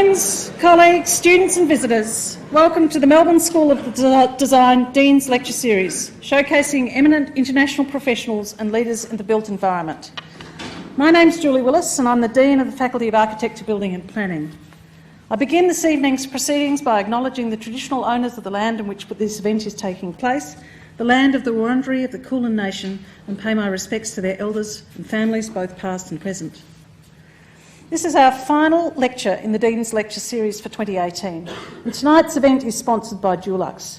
Friends, colleagues, students and visitors, welcome to the Melbourne School of Design Dean's Lecture Series, showcasing eminent international professionals and leaders in the built environment. My name's Julie Willis and I'm the Dean of the Faculty of Architecture, Building and Planning. I begin this evening's proceedings by acknowledging the traditional owners of the land in which this event is taking place, the land of the Wurundjeri of the Kulin Nation, and pay my respects to their elders and families, both past and present. This is our final lecture in the Dean's Lecture Series for 2018, and tonight's event is sponsored by Dulux.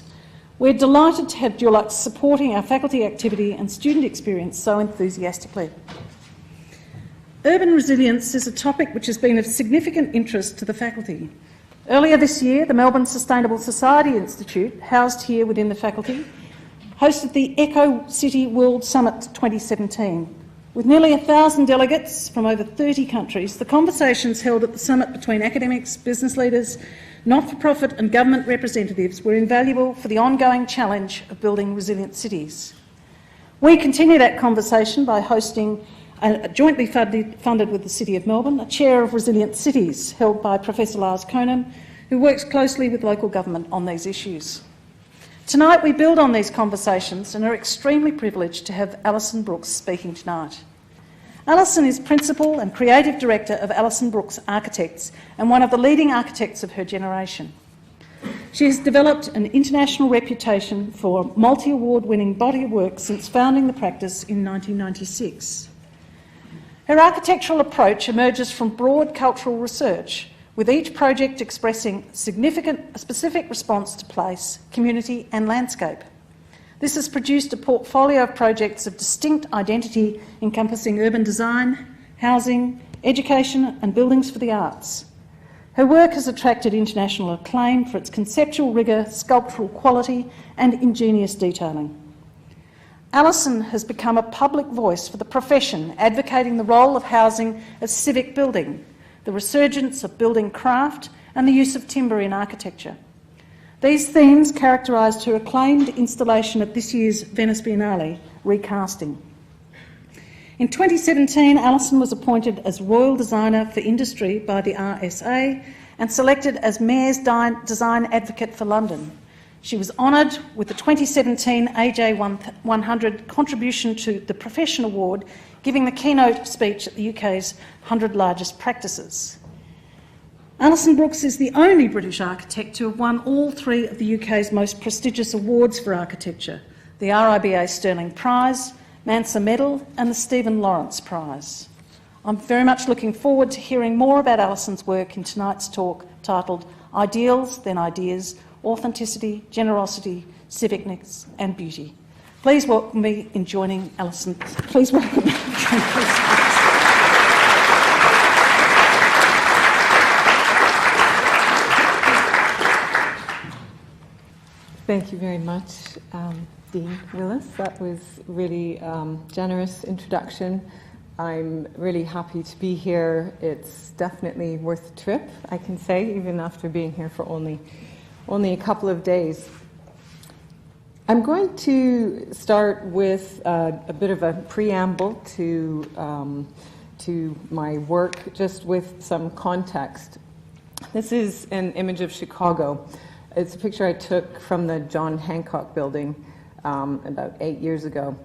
We're delighted to have Dulux supporting our faculty activity and student experience so enthusiastically. Urban resilience is a topic which has been of significant interest to the faculty. Earlier this year, the Melbourne Sustainable Society Institute, housed here within the faculty, hosted the Eco City World Summit 2017. With nearly 1,000 delegates from over 30 countries, the conversations held at the summit between academics, business leaders, not-for-profit and government representatives were invaluable for the ongoing challenge of building resilient cities. We continue that conversation by hosting jointly funded with the City of Melbourne, a Chair of Resilient Cities held by Professor Lars Cohen, who works closely with local government on these issues. Tonight we build on these conversations and are extremely privileged to have Alison Brooks speaking tonight. Alison is Principal and Creative Director of Alison Brooks Architects and one of the leading architects of her generation. She has developed an international reputation for multi-award winning body of work since founding the practice in 1996. Her architectural approach emerges from broad cultural research, with each project expressing a specific response to place, community and landscape. This has produced a portfolio of projects of distinct identity encompassing urban design, housing, education and buildings for the arts. Her work has attracted international acclaim for its conceptual rigour, sculptural quality and ingenious detailing. Alison has become a public voice for the profession, advocating the role of housing as civic building, the resurgence of building craft and the use of timber in architecture. These themes characterised her acclaimed installation at this year's Venice Biennale, Recasting. In 2017, Alison was appointed as Royal Designer for Industry by the RSA and selected as Mayor's Design Advocate for London. She was honoured with the 2017 AJ 100 Contribution to the Profession Award, giving the keynote speech at the UK's 100 Largest Practices. Alison Brooks is the only British architect to have won all three of the UK's most prestigious awards for architecture, the RIBA Sterling Prize, Mansa Medal and the Stephen Lawrence Prize. I'm very much looking forward to hearing more about Alison's work in tonight's talk titled Ideals, Then Ideas, Authenticity, Generosity, Civicness and Beauty. Please welcome me in joining Alison. Please welcome me. Thank you very much, Dean Willis. That was really generous introduction. I'm really happy to be here. It's definitely worth the trip, I can say, even after being here for only a couple of days. I'm going to start with a bit of a preamble to my work, just with some context. This is an image of Chicago. It's a picture I took from the John Hancock building about 8 years ago.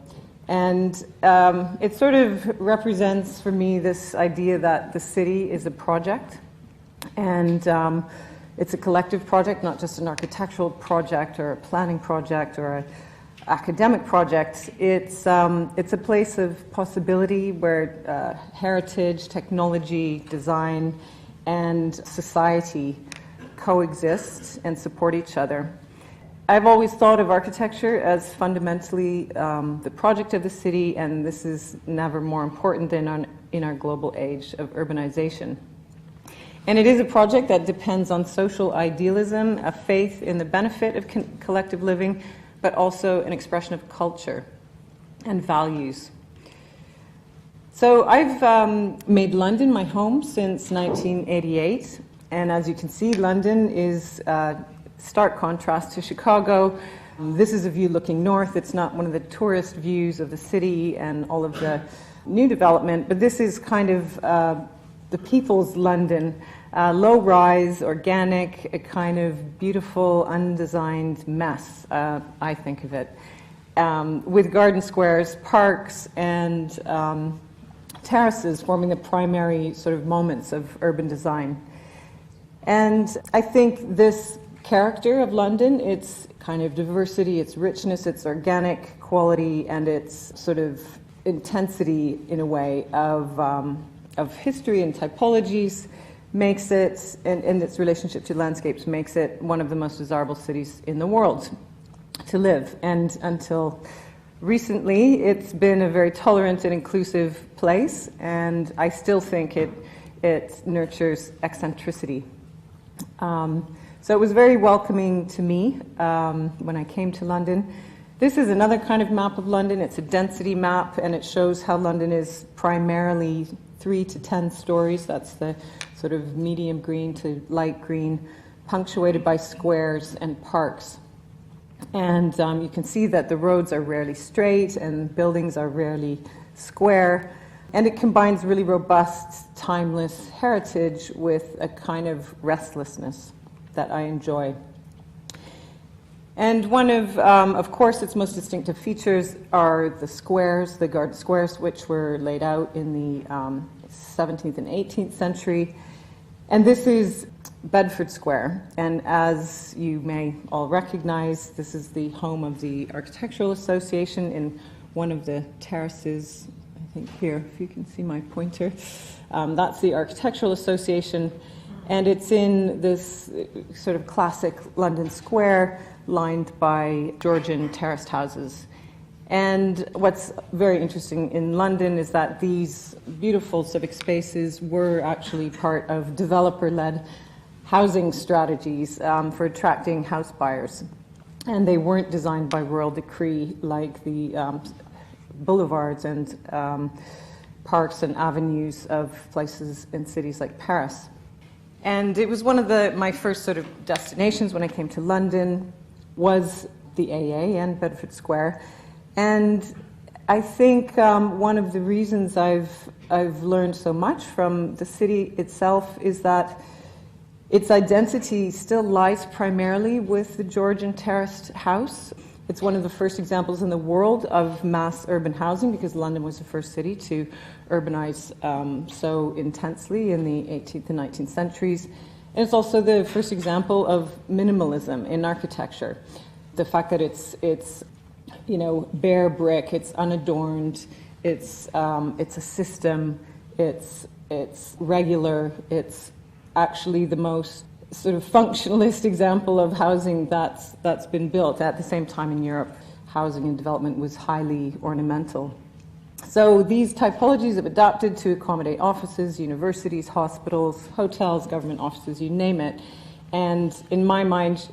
And it sort of represents for me this idea that the city is a project, and it's a collective project, not just an architectural project or a planning project or an academic project. It's a place of possibility where heritage, technology, design, and society coexist and support each other. I've always thought of architecture as fundamentally the project of the city, and this is never more important than in our global age of urbanization. And it is a project that depends on social idealism, a faith in the benefit of collective living, but also an expression of culture and values. So I've made London my home since 1988, and as you can see, London is stark contrast to Chicago. This is a view looking north. It's not one of the tourist views of the city and all of the new development, but this is kind of the people's London, Low-rise, organic, a kind of beautiful, undesigned mess, I think of it, with garden squares, parks, and terraces forming the primary sort of moments of urban design. And I think this character of London, its kind of diversity, its richness, its organic quality, and its sort of intensity, in a way, of history and typologies, makes it, and its relationship to landscapes, makes it one of the most desirable cities in the world to live. And until recently, it's been a very tolerant and inclusive place, and I still think it nurtures eccentricity. So it was very welcoming to me when I came to London. This is another kind of map of London. It's a density map, and it shows how London is primarily 3 to 10 stories. That's the sort of medium green to light green, punctuated by squares and parks. And you can see that the roads are rarely straight and buildings are rarely square. And it combines really robust, timeless heritage with a kind of restlessness that I enjoy. And one of course, its most distinctive features are the squares, the garden squares, which were laid out in the 17th and 18th century. And this is Bedford Square. And as you may all recognize, this is the home of the Architectural Association in one of the terraces. I think here, if you can see my pointer, that's the Architectural Association, and it's in this sort of classic London square lined by Georgian terraced houses. And what's very interesting in London is that these beautiful civic spaces were actually part of developer-led housing strategies for attracting house buyers. And they weren't designed by royal decree like the boulevards and parks and avenues of places in cities like Paris. And it was one of my first sort of destinations when I came to London was the AA and Bedford Square. And I think one of the reasons I've learned so much from the city itself is that its identity still lies primarily with the Georgian terraced house. It's one of the first examples in the world of mass urban housing because London was the first city to urbanize so intensely in the 18th and 19th centuries. And it's also the first example of minimalism in architecture. The fact that it's bare brick, it's unadorned, it's a system, it's regular, it's actually the most sort of functionalist example of housing that's been built. At the same time in Europe, housing and development was highly ornamental. So these typologies have adapted to accommodate offices, universities, hospitals, hotels, government offices, you name it. And in my mind,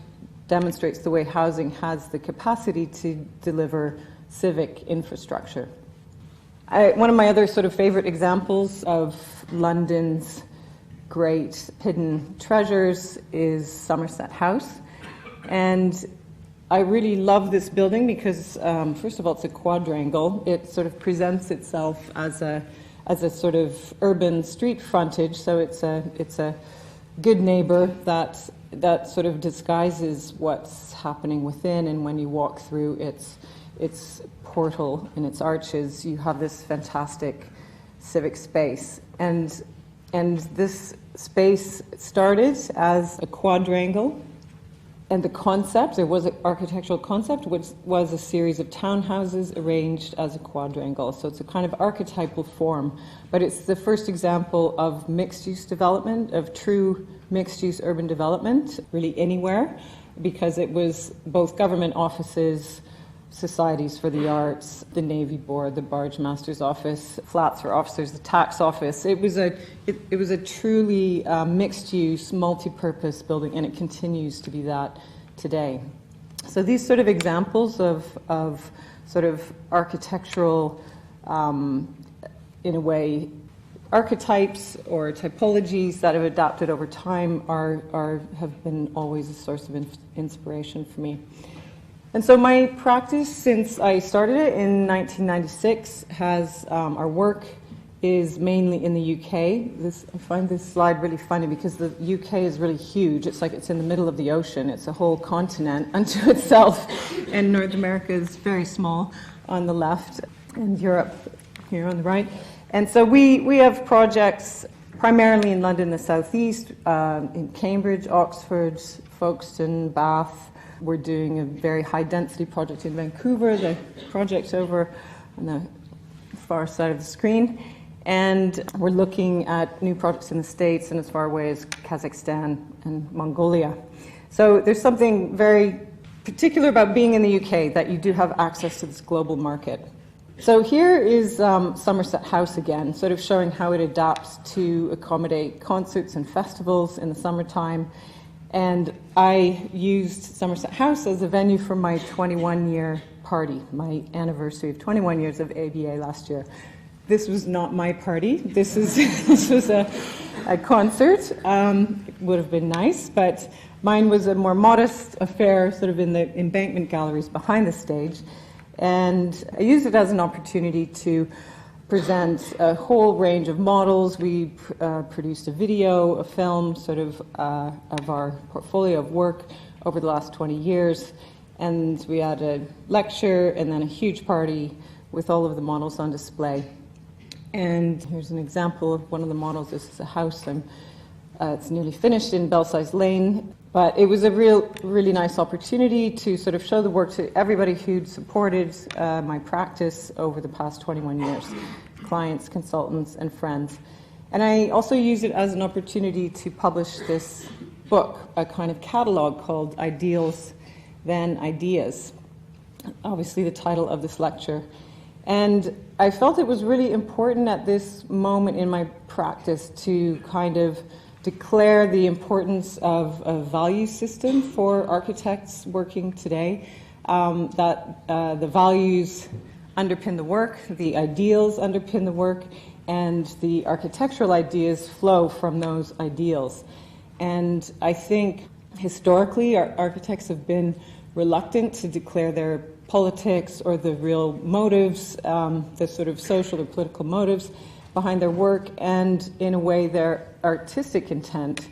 demonstrates the way housing has the capacity to deliver civic infrastructure. One of my other sort of favorite examples of London's great hidden treasures is Somerset House. And I really love this building because, first of all, it's a quadrangle. It sort of presents itself as a sort of urban street frontage, so it's a good neighbor that sort of disguises what's happening within, and when you walk through its portal and its arches, you have this fantastic civic space. And this space started as a quadrangle, and the concept, there was an architectural concept, which was a series of townhouses arranged as a quadrangle. So it's a kind of archetypal form, but it's the first example of mixed-use development, of true mixed-use urban development, really anywhere, because it was both government offices, societies for the arts, the Navy Board, the Barge Master's Office, flats for officers, the tax office. It was a truly mixed-use, multi-purpose building, and it continues to be that today. So these sort of examples of sort of architectural, in a way, archetypes or typologies that have adapted over time have been always a source of inspiration for me. And so my practice since I started it in 1996 has our work is mainly in the UK. I find this slide really funny because the UK is really huge. It's like it's in the middle of the ocean. It's a whole continent unto itself. And North America is very small on the left, and Europe here on the right. And so we have projects primarily in London, the southeast, in Cambridge, Oxford, Folkestone, Bath. We're doing a very high-density project in Vancouver, the project over on the far side of the screen. And we're looking at new projects in the States and as far away as Kazakhstan and Mongolia. So there's something very particular about being in the UK, that you do have access to this global market. So here is Somerset House again, sort of showing how it adapts to accommodate concerts and festivals in the summertime. And I used Somerset House as a venue for my 21-year party, my anniversary of 21 years of ABA last year. This was not my party. This was a concert. It would have been nice, but mine was a more modest affair, sort of in the embankment galleries behind the stage. And I used it as an opportunity to present a whole range of models. We produced a video, a film, sort of our portfolio of work over the last 20 years. And we had a lecture and then a huge party with all of the models on display. And here's an example of one of the models. This is a house. It's nearly finished in Belsize Lane. But it was a really nice opportunity to sort of show the work to everybody who'd supported my practice over the past 21 years, clients, consultants, and friends. And I also used it as an opportunity to publish this book, a kind of catalog called Ideals, Then Ideas, obviously the title of this lecture. And I felt it was really important at this moment in my practice to kind of declare the importance of a value system for architects working today, that the values underpin the work, the ideals underpin the work, and the architectural ideas flow from those ideals. And I think historically our architects have been reluctant to declare their politics or the real motives, the sort of social or political motives behind their work, and in a way their artistic intent.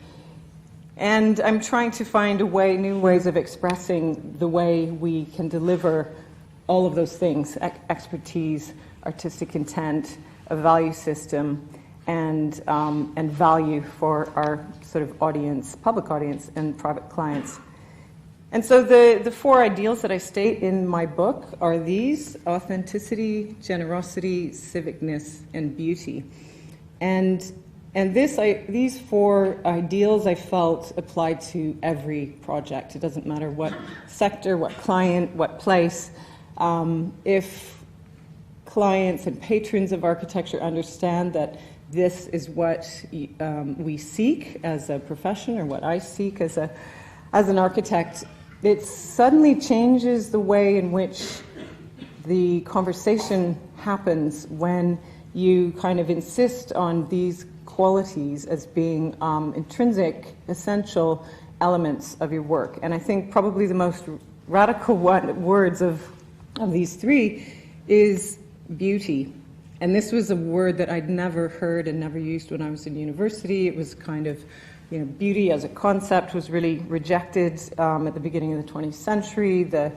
And I'm trying to find new ways of expressing the way we can deliver all of those things: expertise, artistic intent, a value system, and value for our sort of audience, public audience, and private clients. And so the four ideals that I state in my book are these: authenticity, generosity, civicness, and beauty. And these four ideals I felt applied to every project. It doesn't matter what sector, what client, what place. If clients and patrons of architecture understand that this is what we seek as a profession, or what I seek as an architect, it suddenly changes the way in which the conversation happens when you kind of insist on these qualities as being intrinsic, essential elements of your work. And I think probably the most radical words of these three is beauty. And this was a word that I'd never heard and never used when I was in university. It was kind of, beauty as a concept was really rejected at the beginning of the 20th century, the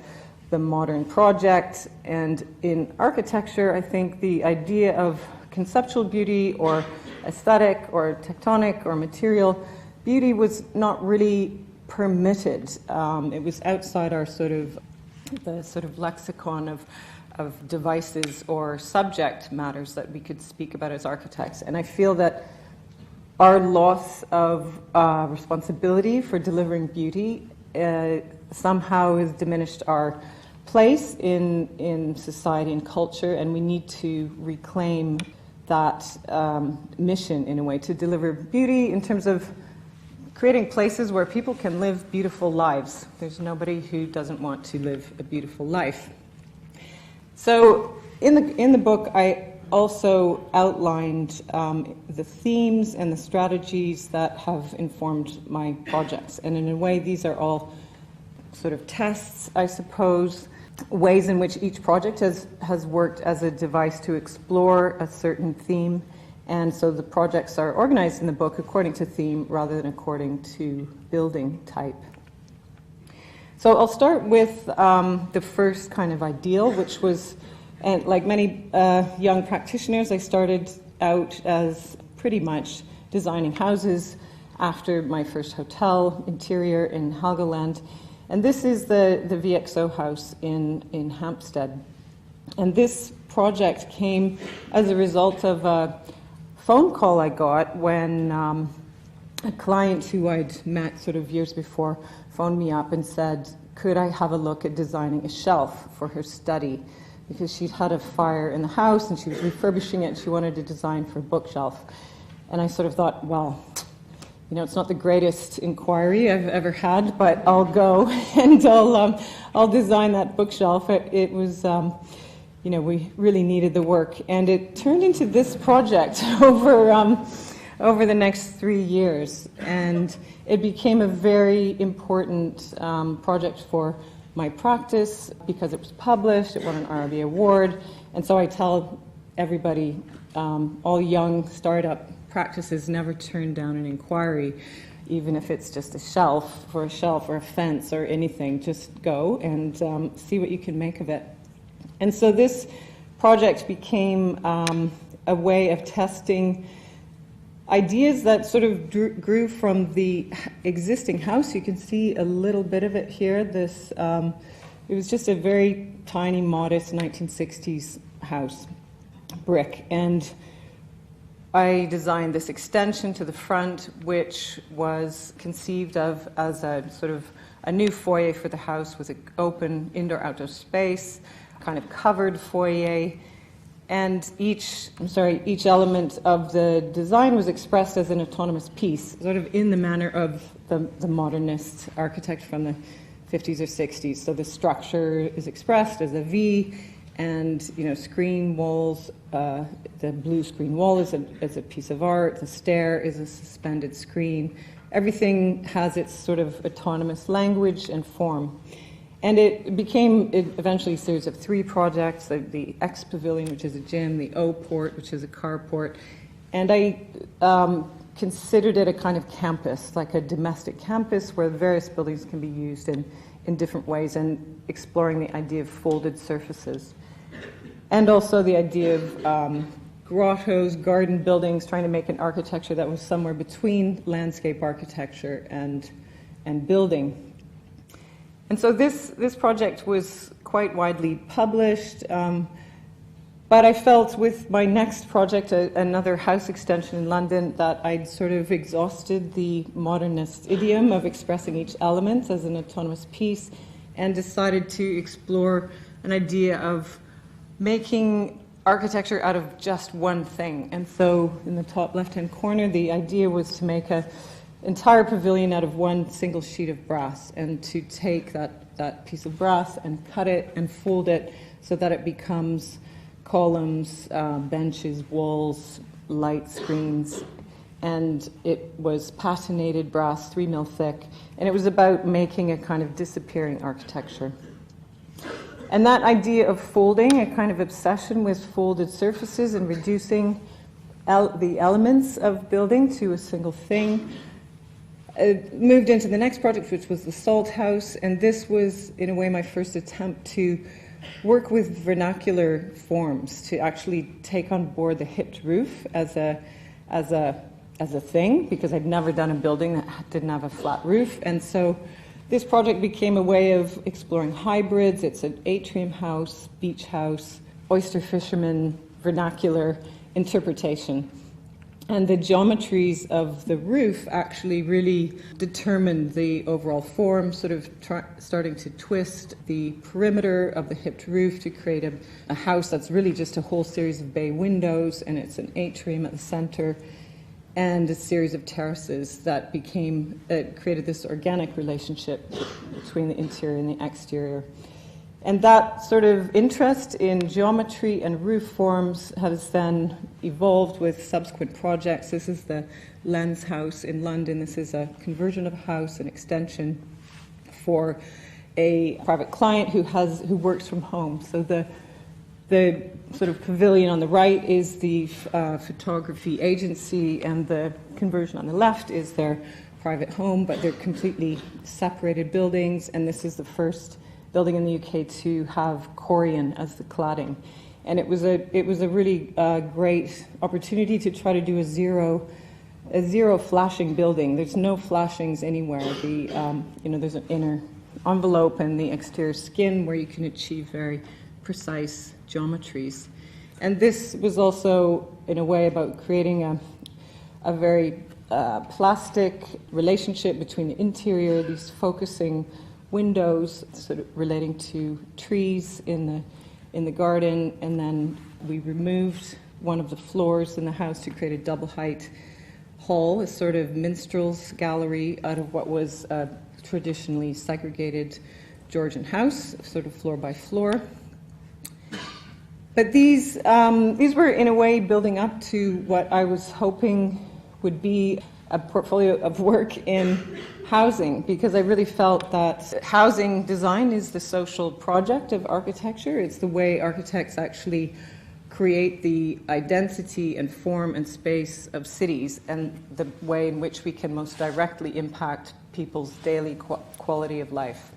modern project. And in architecture, I think the idea of conceptual beauty or aesthetic or tectonic or material beauty was not really permitted. It was outside our the sort of lexicon of devices or subject matters that we could speak about as architects. And I feel that our loss of responsibility for delivering beauty somehow has diminished our place in society and culture, and we need to reclaim that mission in a way, to deliver beauty in terms of creating places where people can live beautiful lives. There's nobody who doesn't want to live a beautiful life. So in the book, I also outlined the themes and the strategies that have informed my projects. And in a way, these are all sort of tests, I suppose, ways in which each project has worked as a device to explore a certain theme And so the projects are organized in the book according to theme rather than according to building type. So I'll start with the first kind of ideal, which was, and like many young practitioners, I started out as pretty much designing houses after my first hotel interior in Helgoland. And this is the VXO house in Hampstead. And this project came as a result of a phone call I got when a client who I'd met sort of years before phoned me up and said, could I have a look at designing a shelf for her study? Because she'd had a fire in the house and she was refurbishing it and she wanted to design for a bookshelf. And I sort of thought, well, you know, it's not the greatest inquiry I've ever had, but I'll go and I'll design that bookshelf. It was, you know, we really needed the work. And it turned into this project over the next 3 years. And it became a very important project for my practice because it was published, it won an RB Award. And so I tell everybody, all young startup practices never turn down an inquiry, even if it's just a shelf or a fence or anything. Just go and see what you can make of it. And so this project became a way of testing ideas that sort of grew from the existing house. You can see a little bit of it here. This it was just a very tiny, modest 1960s house, brick. And I designed this extension to the front, which was conceived of as a sort of a new foyer for the house with an open indoor-outdoor space, kind of covered foyer. And each element of the design was expressed as an autonomous piece, sort of in the manner of the modernist architect from the 50s or 60s. So the structure is expressed as a V, and you know, screen walls. The blue screen wall is a piece of art. The stair is a suspended screen. Everything has its sort of autonomous language and form. And it became eventually a series of 3 projects, the X Pavilion, which is a gym, the O Port, which is a carport. And I considered it a kind of campus, like a domestic campus where various buildings can be used in different ways, and exploring the idea of folded surfaces. And also the idea of grottos, garden buildings, trying to make an architecture that was somewhere between landscape architecture and building. And so this project was quite widely published, but I felt with my next project, another house extension in London, that I'd sort of exhausted the modernist idiom of expressing each element as an autonomous piece, and decided to explore an idea of making architecture out of just one thing. And so in the top left-hand corner, the idea was to make an entire pavilion out of one single sheet of brass, and to take that piece of brass and cut it and fold it so that it becomes columns, benches, walls, light screens. And it was patinated brass, 3 mil thick, and it was about making a kind of disappearing architecture. And that idea of folding, a kind of obsession with folded surfaces and reducing the elements of building to a single thing, moved into the next project, which was the Salt House. And this was, in a way, my first attempt to work with vernacular forms, to actually take on board the hipped roof as a thing, because I'd never done a building that didn't have a flat roof. And so this project became a way of exploring hybrids. It's an atrium house, beach house, oyster fisherman, vernacular interpretation. And the geometries of the roof actually really determined the overall form, sort of starting to twist the perimeter of the hipped roof to create a house that's really just a whole series of bay windows, and it's an atrium at the center, and a series of terraces that created this organic relationship between the interior and the exterior. And that sort of interest in geometry and roof forms has then evolved with subsequent projects. This is the Lens House in London. This is a conversion of a house, an extension for a private client who works from home. So The sort of pavilion on the right is the photography agency, and the conversion on the left is their private home, but they're completely separated buildings, and this is the first building in the UK to have Corian as the cladding. And it was a really great opportunity to try to do a zero flashing building. There's no flashings anywhere. There's an inner envelope and the exterior skin where you can achieve very precise geometries. And this was also, in a way, about creating a very plastic relationship between the interior, these focusing windows, sort of relating to trees in the garden, and then we removed one of the floors in the house to create a double height hall, a sort of minstrel's gallery out of what was a traditionally segregated Georgian house, sort of floor by floor. But these were, in a way, building up to what I was hoping would be a portfolio of work in housing, because I really felt that housing design is the social project of architecture. It's the way architects actually create the identity and form and space of cities, and the way in which we can most directly impact people's daily quality of life.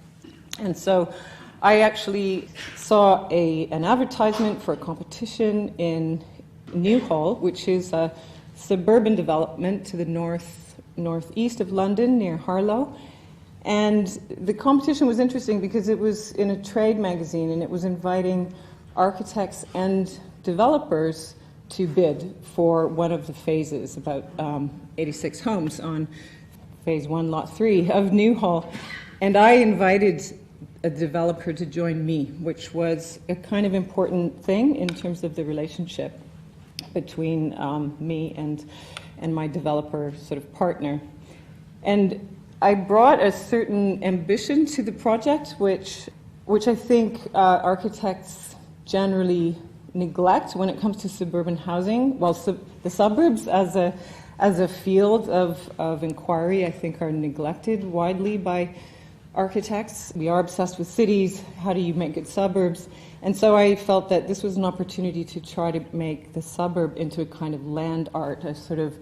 And so I actually saw an advertisement for a competition in Newhall, which is a suburban development to the northeast of London, near Harlow. And the competition was interesting because it was in a trade magazine, and it was inviting architects and developers to bid for one of the phases, about 86 homes on phase 1, lot 3 of Newhall. And I invited a developer to join me, which was a kind of important thing in terms of the relationship between me and my developer sort of partner. And I brought a certain ambition to the project, which I think architects generally neglect when it comes to suburban housing. Well, the suburbs as a field of inquiry, I think, are neglected widely by architects. We are obsessed with cities. How do you make good suburbs? And so I felt that this was an opportunity to try to make the suburb into a kind of land art, a sort of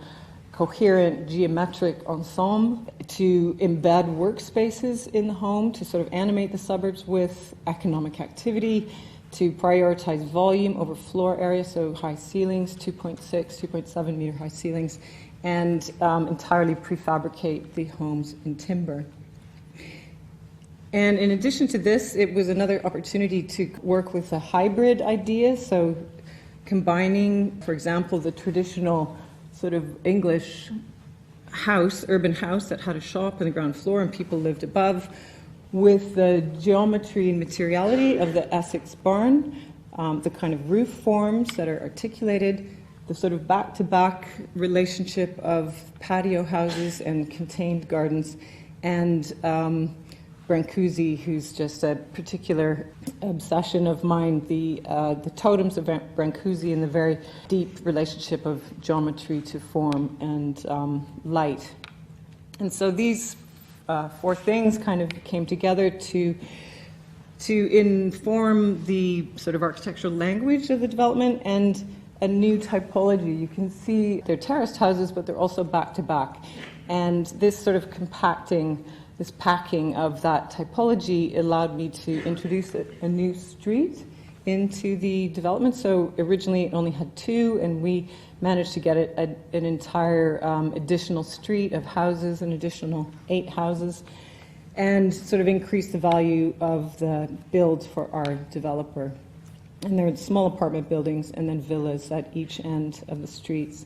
coherent geometric ensemble, to embed workspaces in the home, to sort of animate the suburbs with economic activity, to prioritize volume over floor area, so high ceilings, 2.6, 2.7 meter high ceilings, and entirely prefabricate the homes in timber. And in addition to this, it was another opportunity to work with a hybrid idea, so combining, for example, the traditional sort of English house, urban house that had a shop on the ground floor and people lived above, with the geometry and materiality of the Essex barn, the kind of roof forms that are articulated, the sort of back-to-back relationship of patio houses and contained gardens, and Brancusi, who's just a particular obsession of mine, the totems of Brancusi and the very deep relationship of geometry to form and light. And so these four things kind of came together to inform the sort of architectural language of the development and a new typology. You can see they're terraced houses, but they're also back-to-back. And this sort of compacting, this packing of that typology allowed me to introduce a new street into the development. So originally it only had 2, and we managed to get it an entire additional street of houses, an additional 8 houses, and sort of increase the value of the build for our developer. And there are small apartment buildings and then villas at each end of the streets.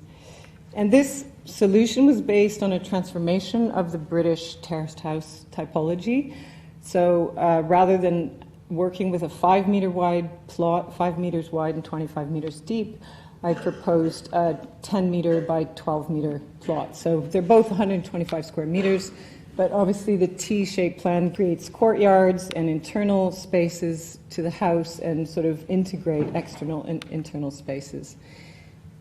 And this solution was based on a transformation of the British terraced house typology. So rather than working with a 5 meter wide plot, 5 meters wide and 25 meters deep, I proposed a 10 meter by 12 meter plot. So they're both 125 square meters, but obviously the T-shaped plan creates courtyards and internal spaces to the house and sort of integrate external and internal spaces.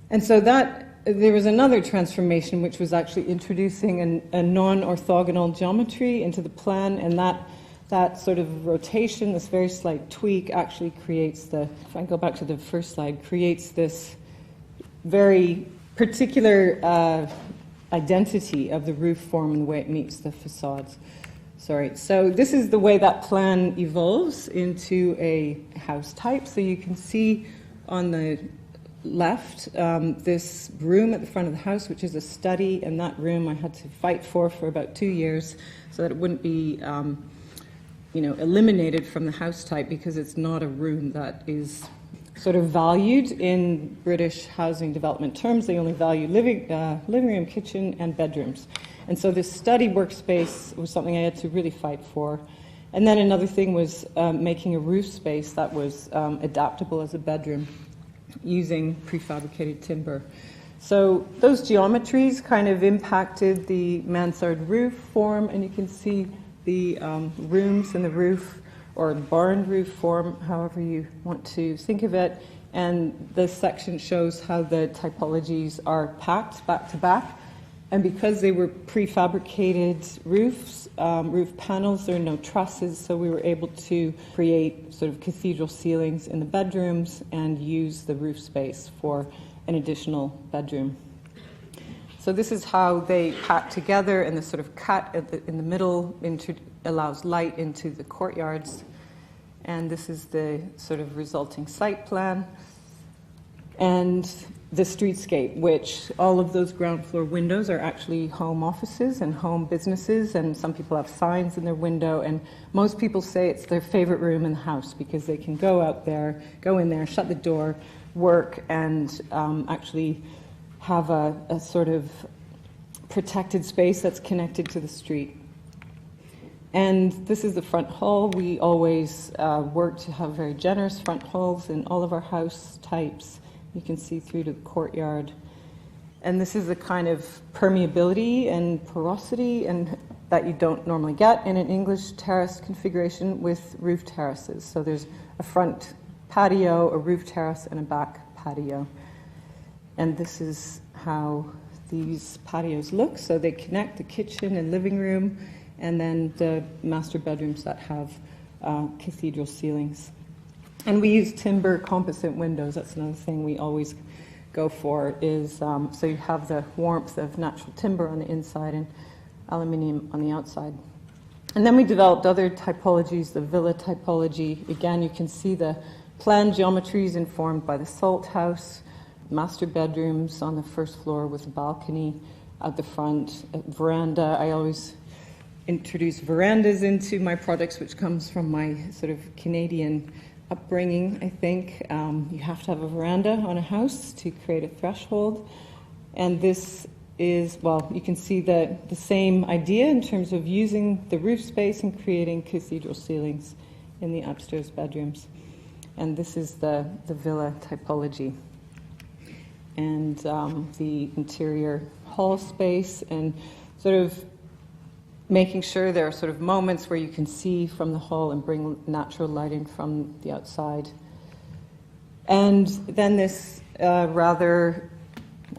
And so there was another transformation, which was actually introducing a non-orthogonal geometry into the plan, and that that sort of rotation, this very slight tweak, actually creates if I go back to the first slide, creates this very particular identity of the roof form and the way it meets the facades. Sorry. So this is the way that plan evolves into a house type. So you can see on the left this room at the front of the house, which is a study, and that room I had to fight for about 2 years so that it wouldn't be eliminated from the house type, because it's not a room that is sort of valued in British housing development terms. They only value living room, kitchen, and bedrooms. And so this study workspace was something I had to really fight for. And then another thing was making a roof space that was adaptable as a bedroom using prefabricated timber. So those geometries kind of impacted the mansard roof form, and you can see the rooms in the roof, or barn roof form, however you want to think of it. And this section shows how the typologies are packed back to back. And because they were prefabricated roofs, roof panels, there are no trusses, so we were able to create sort of cathedral ceilings in the bedrooms and use the roof space for an additional bedroom. So this is how they pack together, and the sort of cut in the middle allows light into the courtyards. And this is the sort of resulting site plan. And the streetscape, which all of those ground floor windows are actually home offices and home businesses, and some people have signs in their window, and most people say it's their favorite room in the house because they can go in there, shut the door, work, and actually have a sort of protected space that's connected to the street. And this is the front hall. We always work to have very generous front halls in all of our house types. You can see through to the courtyard. And this is the kind of permeability and porosity that you don't normally get in an English terrace configuration with roof terraces. So there's a front patio, a roof terrace, and a back patio. And this is how these patios look. So they connect the kitchen and living room, and then the master bedrooms that have cathedral ceilings. And we use timber composite windows. That's another thing we always go for, is so you have the warmth of natural timber on the inside and aluminium on the outside. And then we developed other typologies, the Villa Typology. Again, you can see the plan geometries informed by the salt house, master bedrooms on the first floor with a balcony at the front, a veranda. I always introduce verandas into my projects, which comes from my sort of Canadian upbringing, I think. You have to have a veranda on a house to create a threshold. And this is, well, you can see the same idea in terms of using the roof space and creating cathedral ceilings in the upstairs bedrooms. And this is the villa typology. And the interior hall space, and sort of making sure there are sort of moments where you can see from the hall and bring natural light in from the outside. And then this rather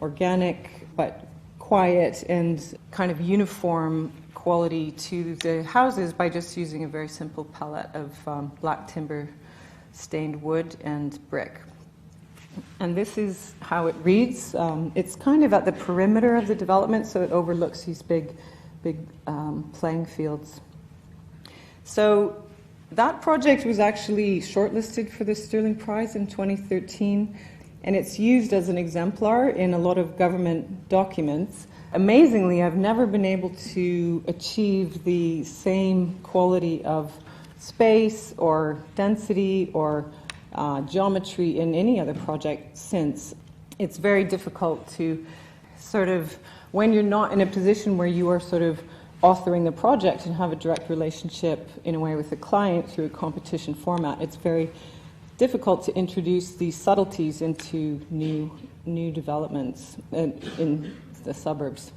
organic but quiet and kind of uniform quality to the houses by just using a very simple palette of black timber, stained wood, and brick. And this is how it reads. It's kind of at the perimeter of the development, so it overlooks these big playing fields. So that project was actually shortlisted for the Stirling Prize in 2013, and it's used as an exemplar in a lot of government documents. Amazingly, I've never been able to achieve the same quality of space or density or geometry in any other project since. It's very difficult to sort of, when you're not in a position where you are sort of authoring the project and have a direct relationship in a way with the client through a competition format, it's very difficult to introduce these subtleties into new developments in the suburbs.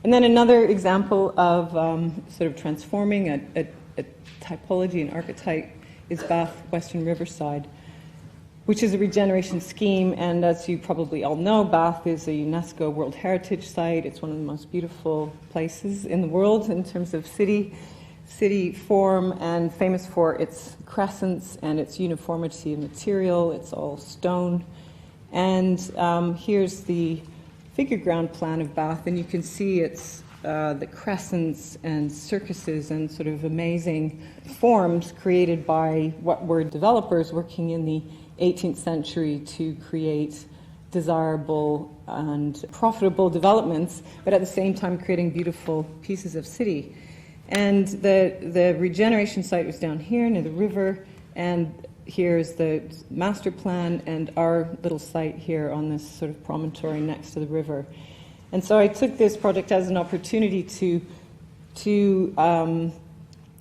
And then another example of sort of transforming a typology and archetype is Bath Western Riverside, which is a regeneration scheme. And as you probably all know, Bath is a UNESCO World Heritage Site. It's one of the most beautiful places in the world in terms of city city form and famous for its crescents and its uniformity of material. It's all stone. And here's the figure ground plan of Bath, and you can see it's the crescents and circuses and sort of amazing forms created by what were developers working in the 18th century to create desirable and profitable developments, but at the same time creating beautiful pieces of city. And the regeneration site was down here near the river, and here's the master plan and our little site here on this sort of promontory next to the river. And so I took this project as an opportunity to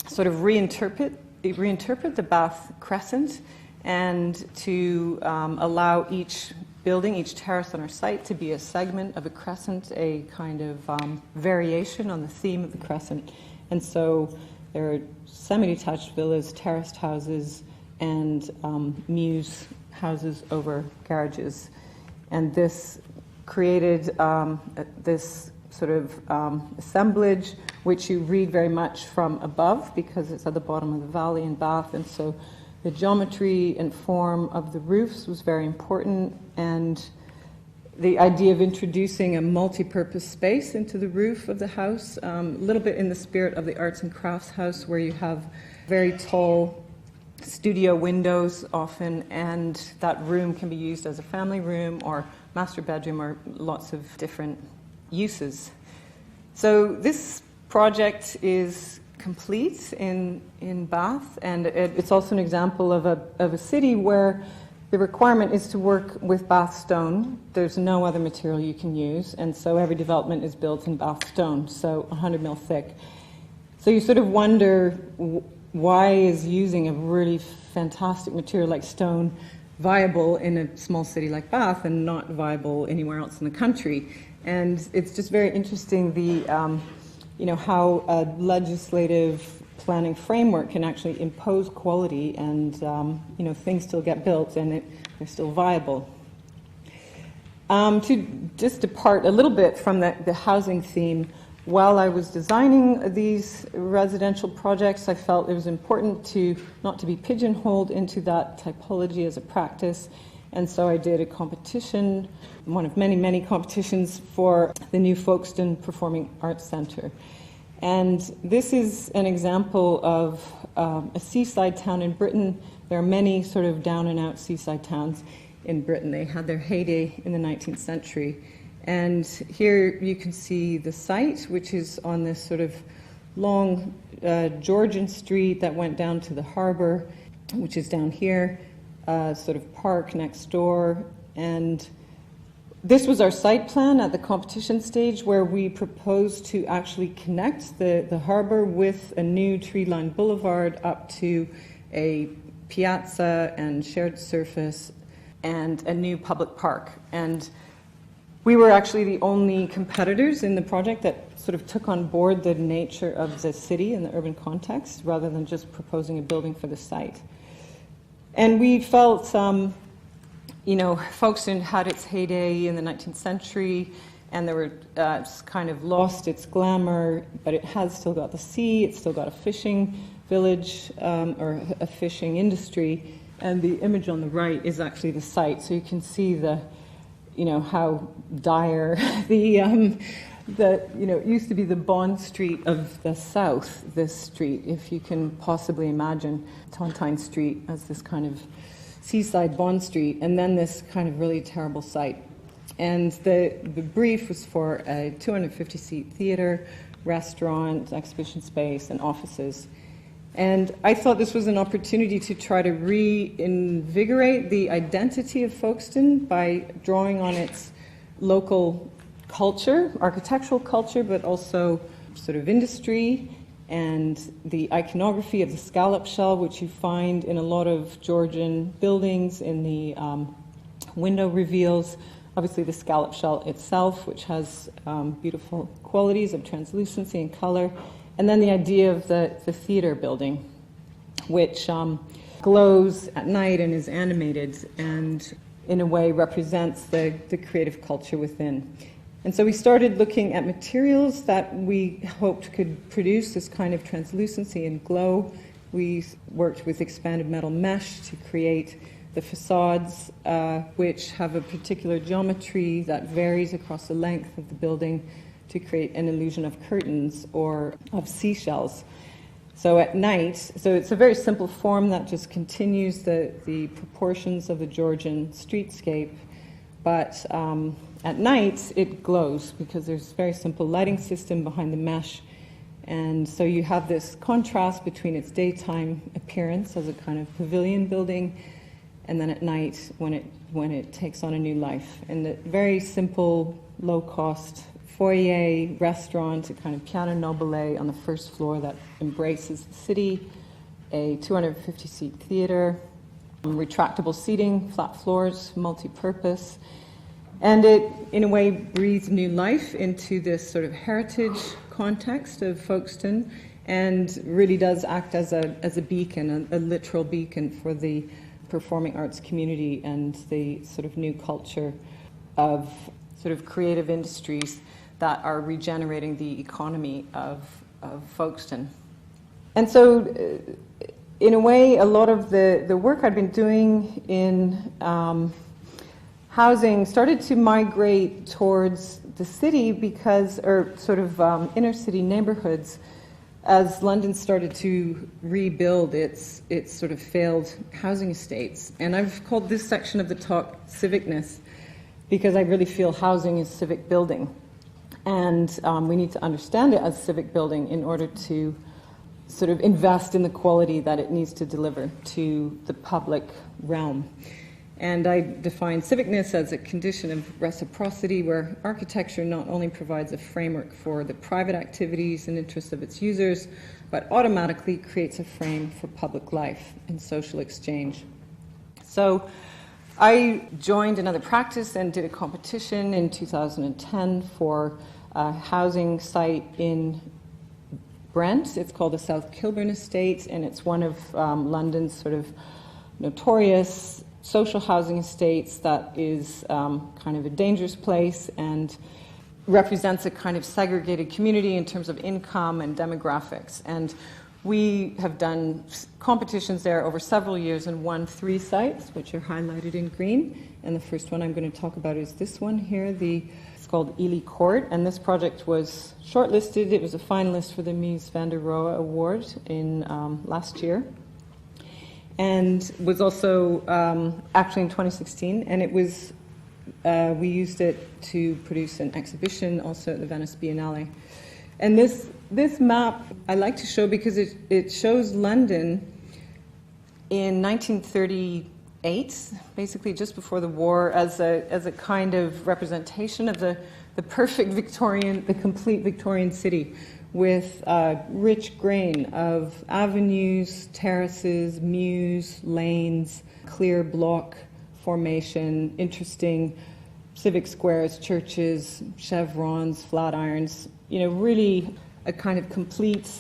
sort of reinterpret the Bath crescent and to allow each building, each terrace on our site to be a segment of a crescent, a kind of variation on the theme of the crescent. And so there are semi-detached villas, terraced houses, and mews houses over garages. And this created this sort of assemblage, which you read very much from above because it's at the bottom of the valley in Bath. And so the geometry and form of the roofs was very important, and the idea of introducing a multi-purpose space into the roof of the house, a little bit in the spirit of the arts and crafts house, where you have very tall studio windows often, and that room can be used as a family room or master bedroom or lots of different uses. So this project is complete in Bath, and it's also an example of a city where the requirement is to work with Bath stone. There's no other material you can use, and so every development is built in Bath stone, so 100 mil thick. So you sort of wonder, why is using a really fantastic material like stone viable in a small city like Bath and not viable anywhere else in the country? And it's just very interesting how a legislative planning framework can actually impose quality, and things still get built and they're still viable. To just depart a little bit from the housing theme, while I was designing these residential projects, I felt it was important not to be pigeonholed into that typology as a practice. And so I did a competition, one of many, many competitions for the new Folkestone Performing Arts Centre. And this is an example of a seaside town in Britain. There are many sort of down-and-out seaside towns in Britain. They had their heyday in the 19th century. And here you can see the site, which is on this sort of long Georgian street that went down to the harbour, which is down here, sort of park next door. And this was our site plan at the competition stage, where we proposed to actually connect the harbour with a new tree-lined boulevard up to a piazza and shared surface and a new public park. And we were actually the only competitors in the project that sort of took on board the nature of the city in the urban context, rather than just proposing a building for the site. And we felt, Folkestone had its heyday in the 19th century, and it's kind of lost its glamour, but it has still got the sea, it's still got a fishing village, or a fishing industry, and the image on the right is actually the site. So you can see how dire it used to be the Bond Street of the south, this street, if you can possibly imagine Tontine Street as this kind of seaside Bond Street, and then this kind of really terrible site. And the brief was for a 250-seat theatre, restaurant, exhibition space, and offices. And I thought this was an opportunity to try to reinvigorate the identity of Folkestone by drawing on its local culture, architectural culture, but also sort of industry and the iconography of the scallop shell, which you find in a lot of Georgian buildings in the window reveals. Obviously the scallop shell itself, which has beautiful qualities of translucency and color. And then the idea of the theatre building, which glows at night and is animated and in a way represents the creative culture within. And so we started looking at materials that we hoped could produce this kind of translucency and glow. We worked with expanded metal mesh to create the facades, which have a particular geometry that varies across the length of the building to create an illusion of curtains or of seashells. So at night, so it's a very simple form that just continues the proportions of the Georgian streetscape, but at night it glows because there's a very simple lighting system behind the mesh. And so you have this contrast between its daytime appearance as a kind of pavilion building and then at night when it takes on a new life. And the very simple, low-cost foyer, restaurant, a kind of piano nobile on the first floor that embraces the city, a 250-seat theatre, retractable seating, flat floors, multi-purpose. And it, in a way, breathes new life into this sort of heritage context of Folkestone and really does act as a beacon, a literal beacon for the performing arts community and the sort of new culture of sort of creative industries that are regenerating the economy of Folkestone. And so, in a way, a lot of the work I'd been doing in housing started to migrate towards the city because, or sort of inner city neighborhoods, as London started to rebuild its sort of failed housing estates. And I've called this section of the talk Civicness because I really feel housing is civic building. And we need to understand it as civic building in order to sort of invest in the quality that it needs to deliver to the public realm. And I define civicness as a condition of reciprocity where architecture not only provides a framework for the private activities and interests of its users, but automatically creates a frame for public life and social exchange. So I joined another practice and did a competition in 2010 for a housing site in Brent. It's called the South Kilburn Estate, and it's one of London's sort of notorious social housing estates that is kind of a dangerous place and represents a kind of segregated community in terms of income and demographics. And we have done competitions there over several years and won 3 sites, which are highlighted in green. And the first one I'm going to talk about is this one here. It's called Ely Court, and this project was shortlisted. It was a finalist for the Mies Award in last year, and was also actually in 2016, and it was we used it to produce an exhibition also at the Venice Biennale. And this map I like to show because it shows London in 1938, basically just before the war, as a kind of representation of the perfect Victorian, the complete Victorian city, with a rich grain of avenues, terraces, mews, lanes, clear block formation, interesting civic squares, churches, chevrons, flat irons, really a kind of complete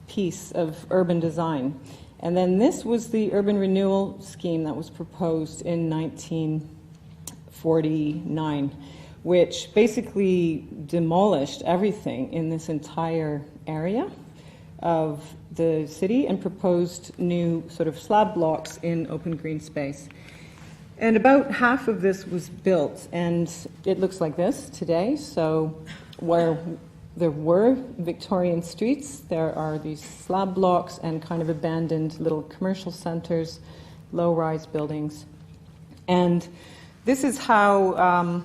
piece of urban design. And then this was the urban renewal scheme that was proposed in 1949, which basically demolished everything in this entire area of the city and proposed new sort of slab blocks in open green space. And about half of this was built, and it looks like this today. So where there were Victorian streets, there are these slab blocks and kind of abandoned little commercial centers, low-rise buildings. And this is how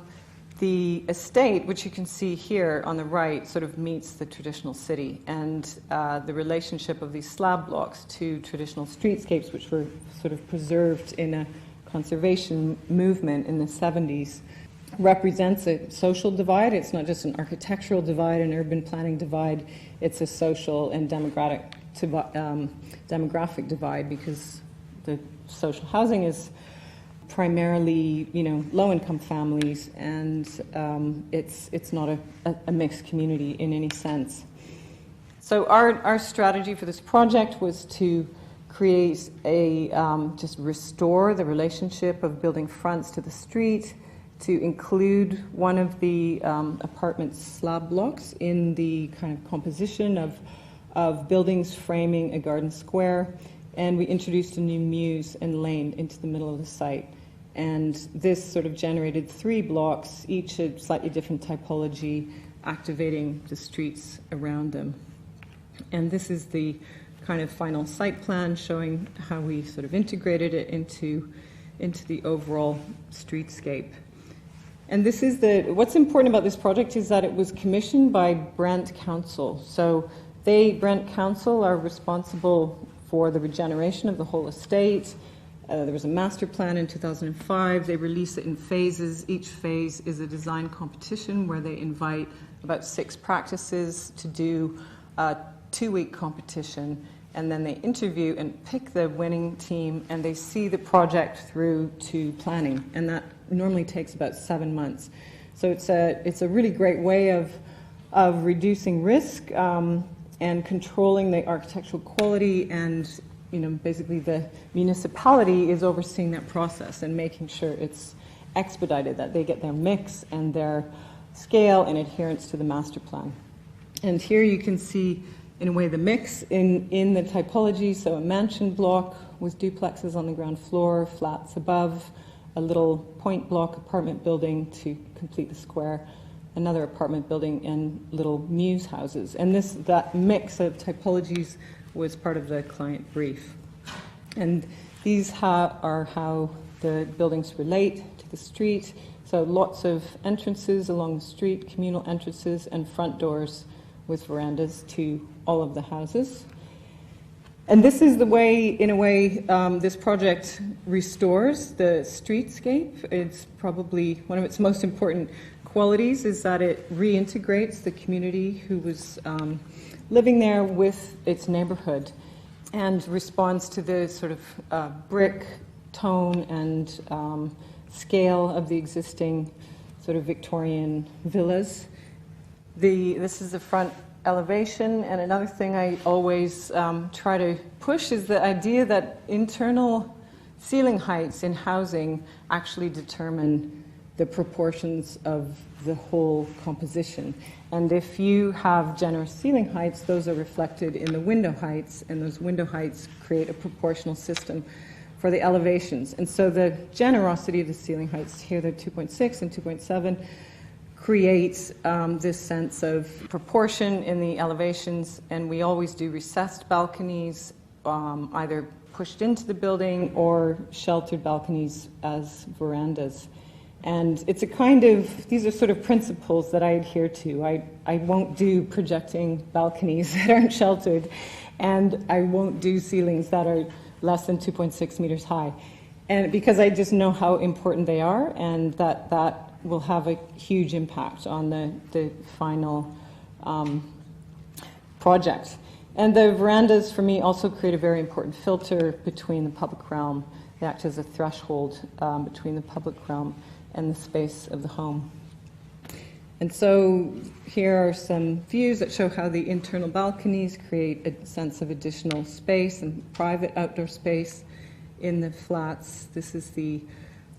the estate, which you can see here on the right, sort of meets the traditional city, and the relationship of these slab blocks to traditional streetscapes, which were sort of preserved in a conservation movement in the 70s, represents a social divide. It's not just an architectural divide, an urban planning divide. It's a social and demographic divide, because the social housing is primarily, low-income families, and it's not a mixed community in any sense. So our strategy for this project was to create just restore the relationship of building fronts to the street, to include one of the apartment slab blocks in the kind of composition of buildings framing a garden square. And we introduced a new mews and lane into the middle of the site. And this sort of generated 3 blocks, each a slightly different typology, activating the streets around them. And this is the kind of final site plan showing how we sort of integrated it into the overall streetscape. And this is what's important about this project is that it was commissioned by Brent Council. So Brent Council are responsible for the regeneration of the whole estate. There was a master plan in 2005. They release it in phases. Each phase is a design competition where they invite about 6 practices to do a 2-week competition. And then they interview and pick the winning team, and they see the project through to planning. And that normally takes about 7 months. So it's a really great way of reducing risk and controlling the architectural quality, and basically the municipality is overseeing that process and making sure it's expedited, that they get their mix and their scale and adherence to the master plan. And here you can see, in a way, the mix in the typology. So a mansion block with duplexes on the ground floor, flats above, a little point block apartment building to complete the square, another apartment building, and little mews houses. And that mix of typologies was part of the client brief. And these are how the buildings relate to the street. So lots of entrances along the street, communal entrances, and front doors with verandas to all of the houses. And this is the way, in a way, this project restores the streetscape. It's probably one of its most important qualities is that it reintegrates the community who was living there with its neighborhood, and responds to the sort of brick tone and scale of the existing sort of Victorian villas. This is the front elevation, and another thing I always try to push is the idea that internal ceiling heights in housing actually determine the proportions of the whole composition. And if you have generous ceiling heights, those are reflected in the window heights, and those window heights create a proportional system for the elevations. And so the generosity of the ceiling heights, here they're 2.6 and 2.7, creates this sense of proportion in the elevations. And we always do recessed balconies, either pushed into the building or sheltered balconies as verandas. And it's a kind of, these are sort of principles that I adhere to. I won't do projecting balconies that aren't sheltered, and I won't do ceilings that are less than 2.6 meters high. And because I just know how important they are, and that will have a huge impact on the final project. And the verandas, for me, also create a very important filter between the public realm. They act as a threshold between the public realm and the space of the home. And so here are some views that show how the internal balconies create a sense of additional space and private outdoor space in the flats. This is the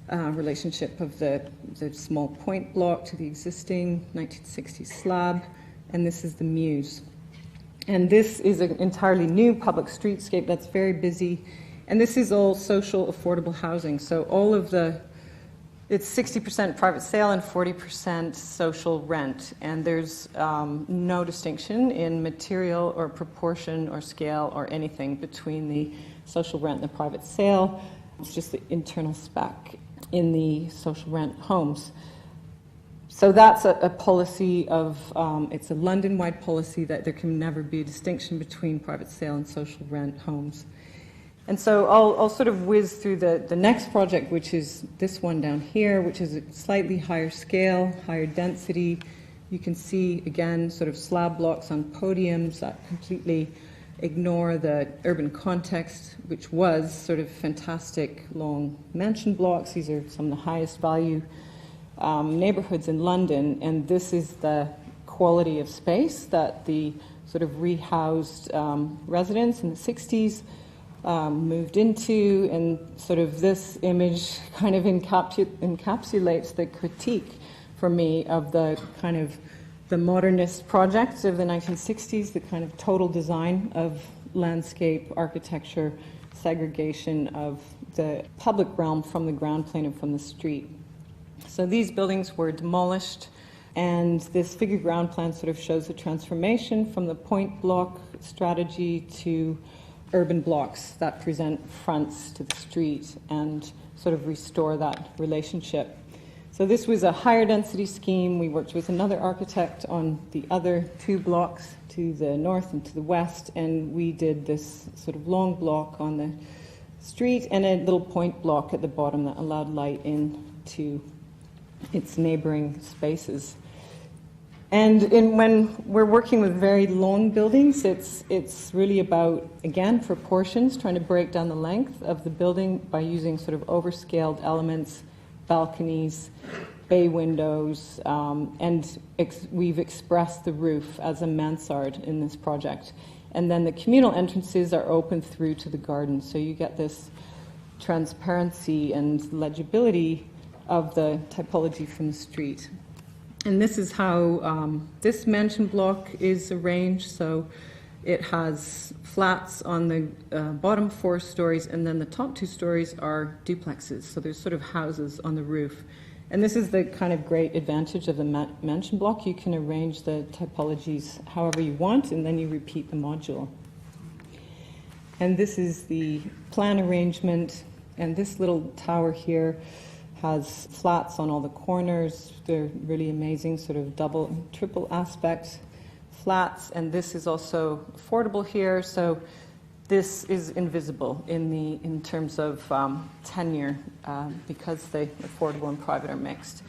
relationship of the small point block to the existing 1960s slab, and this is the mews. And this is an entirely new public streetscape that's very busy, and this is all social affordable housing. So all of it's 60% private sale and 40% social rent, and there's no distinction in material or proportion or scale or anything between the social rent and the private sale. It's just the internal spec in the social rent homes. So that's a policy of, it's a London-wide policy that there can never be a distinction between private sale and social rent homes. And so I'll sort of whiz through the next project, which is this one down here, which is a slightly higher scale, higher density. You can see, again, sort of slab blocks on podiums that completely ignore the urban context, which was sort of fantastic long mansion blocks. These are some of the highest value neighborhoods in London, and this is the quality of space that the sort of rehoused residents in the 60s moved into, and sort of this image kind of encapsulates the critique for me of the kind of the modernist projects of the 1960s, the kind of total design of landscape architecture, segregation of the public realm from the ground plane and from the street. So these buildings were demolished, and this figure ground plan sort of shows the transformation from the point block strategy to urban blocks that present fronts to the street and sort of restore that relationship. So this was a higher density scheme. We worked with another architect on the other two blocks to the north and to the west, and we did this sort of long block on the street and a little point block at the bottom that allowed light into its neighboring spaces. And when we're working with very long buildings, it's really about, again, proportions, trying to break down the length of the building by using sort of overscaled elements, balconies, bay windows, and we've expressed the roof as a mansard in this project. And then the communal entrances are open through to the garden, so you get this transparency and legibility of the typology from the street. And this is how this mansion block is arranged. So it has flats on the bottom 4 stories, and then the top 2 stories are duplexes. So there's sort of houses on the roof. And this is the kind of great advantage of the mansion block. You can arrange the typologies however you want, and then you repeat the module. And this is the plan arrangement. And this little tower here has flats on all the corners. They're really amazing, sort of double and triple aspect flats. And this is also affordable here. So this is invisible in terms of tenure because the affordable and private are mixed.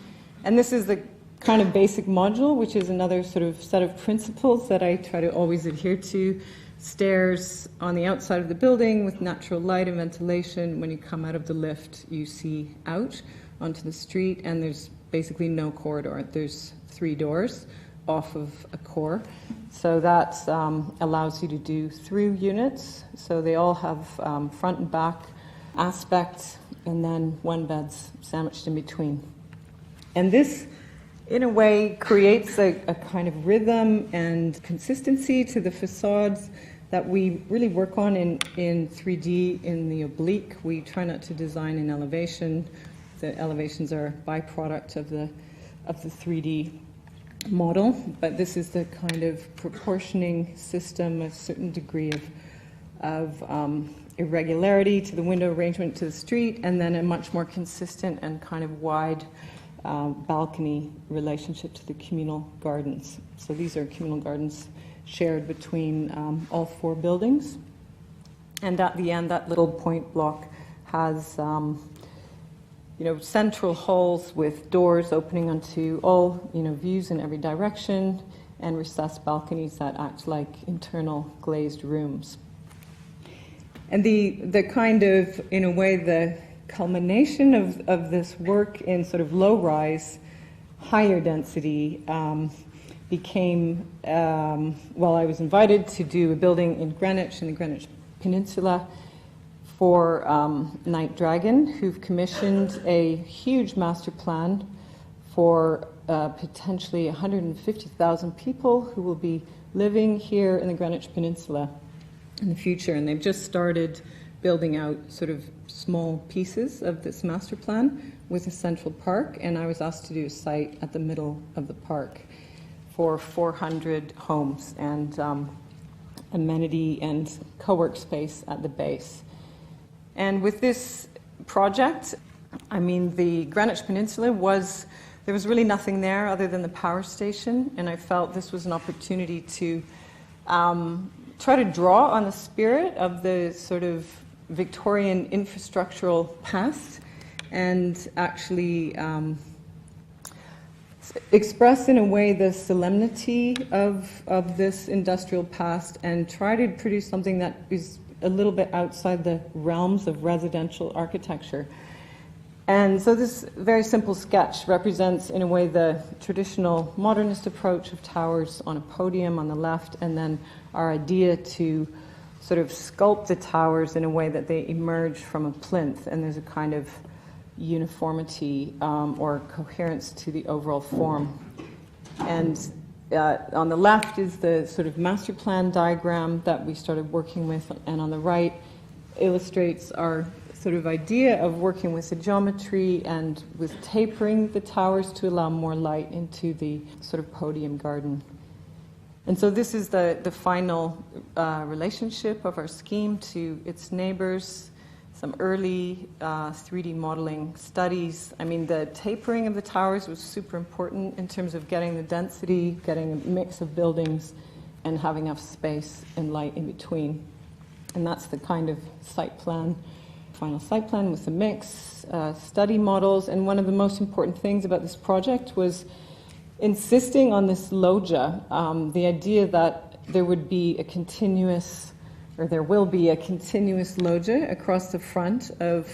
And this is the kind of basic module, which is another sort of set of principles that I try to always adhere to. Stairs on the outside of the building with natural light and ventilation. When you come out of the lift, you see out onto the street, and there's basically no corridor. There's 3 doors off of a core. So that allows you to do through units. So they all have front and back aspect, and then 1 bed's sandwiched in between. And this, in a way, creates a kind of rhythm and consistency to the facades that we really work on in 3D in the oblique. We try not to design in elevation. The elevations are a byproduct of the 3D model, but this is the kind of proportioning system, a certain degree of irregularity to the window arrangement to the street, and then a much more consistent and kind of wide balcony relationship to the communal gardens. So these are communal gardens shared between all 4 buildings. And at the end, that little point block has central halls with doors opening onto all views in every direction, and recessed balconies that act like internal glazed rooms. And the kind of, in a way, the culmination of this work in sort of low-rise, higher density became, I was invited to do a building in Greenwich, in the Greenwich Peninsula, for Night Dragon, who've commissioned a huge master plan for potentially 150,000 people who will be living here in the Greenwich Peninsula in the future. And they've just started building out sort of small pieces of this master plan with a central park, and I was asked to do a site at the middle of the park for 400 homes and amenity and co-work space at the base. And with this project, I mean, the Greenwich Peninsula there was really nothing there other than the power station, and I felt this was an opportunity to try to draw on the spirit of the sort of Victorian infrastructural past and actually express in a way the solemnity of this industrial past and try to produce something that is a little bit outside the realms of residential architecture. And so this very simple sketch represents, in a way, the traditional modernist approach of towers on a podium on the left, and then our idea to sort of sculpt the towers in a way that they emerge from a plinth, and there's a kind of uniformity or coherence to the overall form. And on the left is the sort of master plan diagram that we started working with, and on the right illustrates our sort of idea of working with the geometry and with tapering the towers to allow more light into the sort of podium garden. And so this is the final relationship of our scheme to its neighbors, some early 3D modeling studies. I mean, the tapering of the towers was super important in terms of getting the density, getting a mix of buildings, and having enough space and light in between. And that's the kind of site plan, final site plan with the mix, study models. And one of the most important things about this project was insisting on this loggia, the idea that there would be a continuous, or there will be a continuous loggia across the front of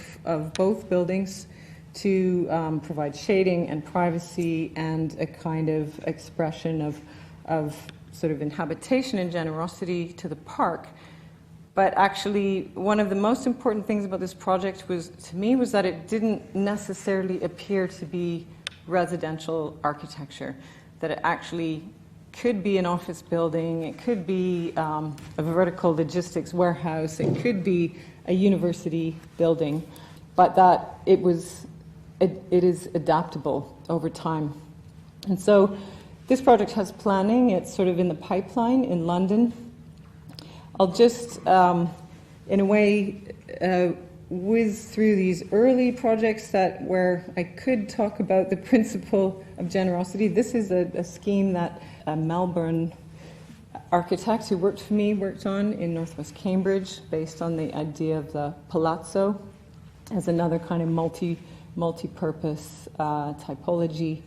both buildings to provide shading and privacy and a kind of expression of sort of inhabitation and generosity to the park. But actually, one of the most important things about this project was, to me, was that it didn't necessarily appear to be residential architecture, that it actually could be an office building, it could be a vertical logistics warehouse, it could be a university building, but that it is adaptable over time. And so this project has planning. It's sort of in the pipeline in London. I'll just, in a way, whiz through these early projects where I could talk about the principle of generosity. This is a scheme that a Melbourne architect who worked for me worked on in northwest Cambridge, based on the idea of the palazzo as another kind of multi-purpose typology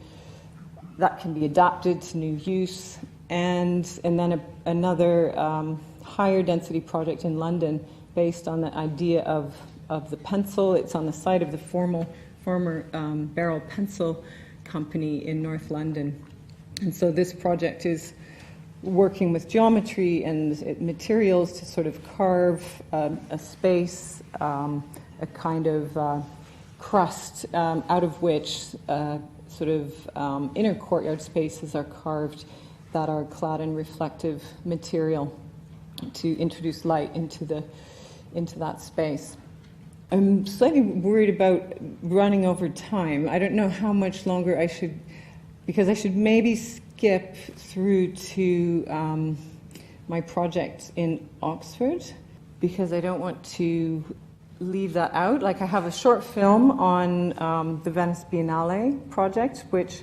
that can be adapted to new use. And then another higher density project in London based on the idea of the pencil. It's on the site of the former Barrel Pencil Company in North London. And so this project is working with geometry and materials to sort of carve a space, a kind of crust out of which sort of inner courtyard spaces are carved that are clad in reflective material to introduce light into that space. I'm slightly worried about running over time. I don't know how much longer I should, because I should maybe skip through to my project in Oxford, because I don't want to leave that out. Like, I have a short film on the Venice Biennale project, which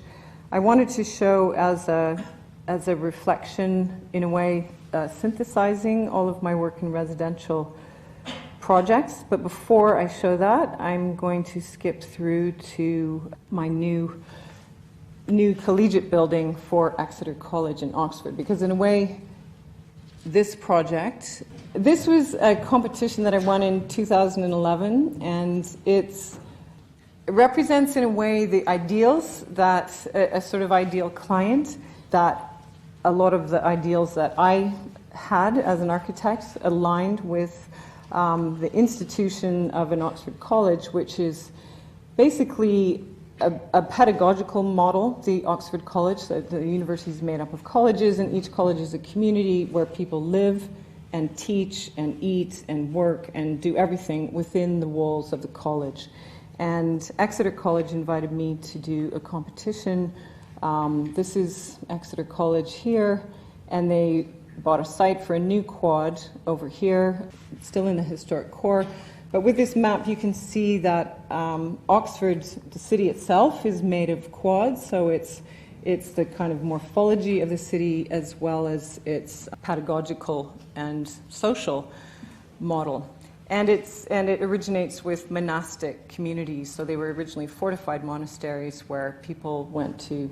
I wanted to show as a reflection, in a way, synthesizing all of my work in residential projects. But before I show that, I'm going to skip through to my new collegiate building for Exeter College in Oxford, because in a way, this project, this was a competition that I won in 2011, and it represents in a way the ideals that a sort of ideal client, that a lot of the ideals that I had as an architect aligned with the institution of an Oxford College, which is basically a pedagogical model. The Oxford College, the university is made up of colleges, and each college is a community where people live and teach and eat and work and do everything within the walls of the college. And Exeter College invited me to do a competition. This is Exeter College here, and they bought a site for a new quad over here, still in the historic core. But with this map, you can see that Oxford, the city itself, is made of quads, so it's the kind of morphology of the city as well as its pedagogical and social model. And it originates with monastic communities. So they were originally fortified monasteries where people went to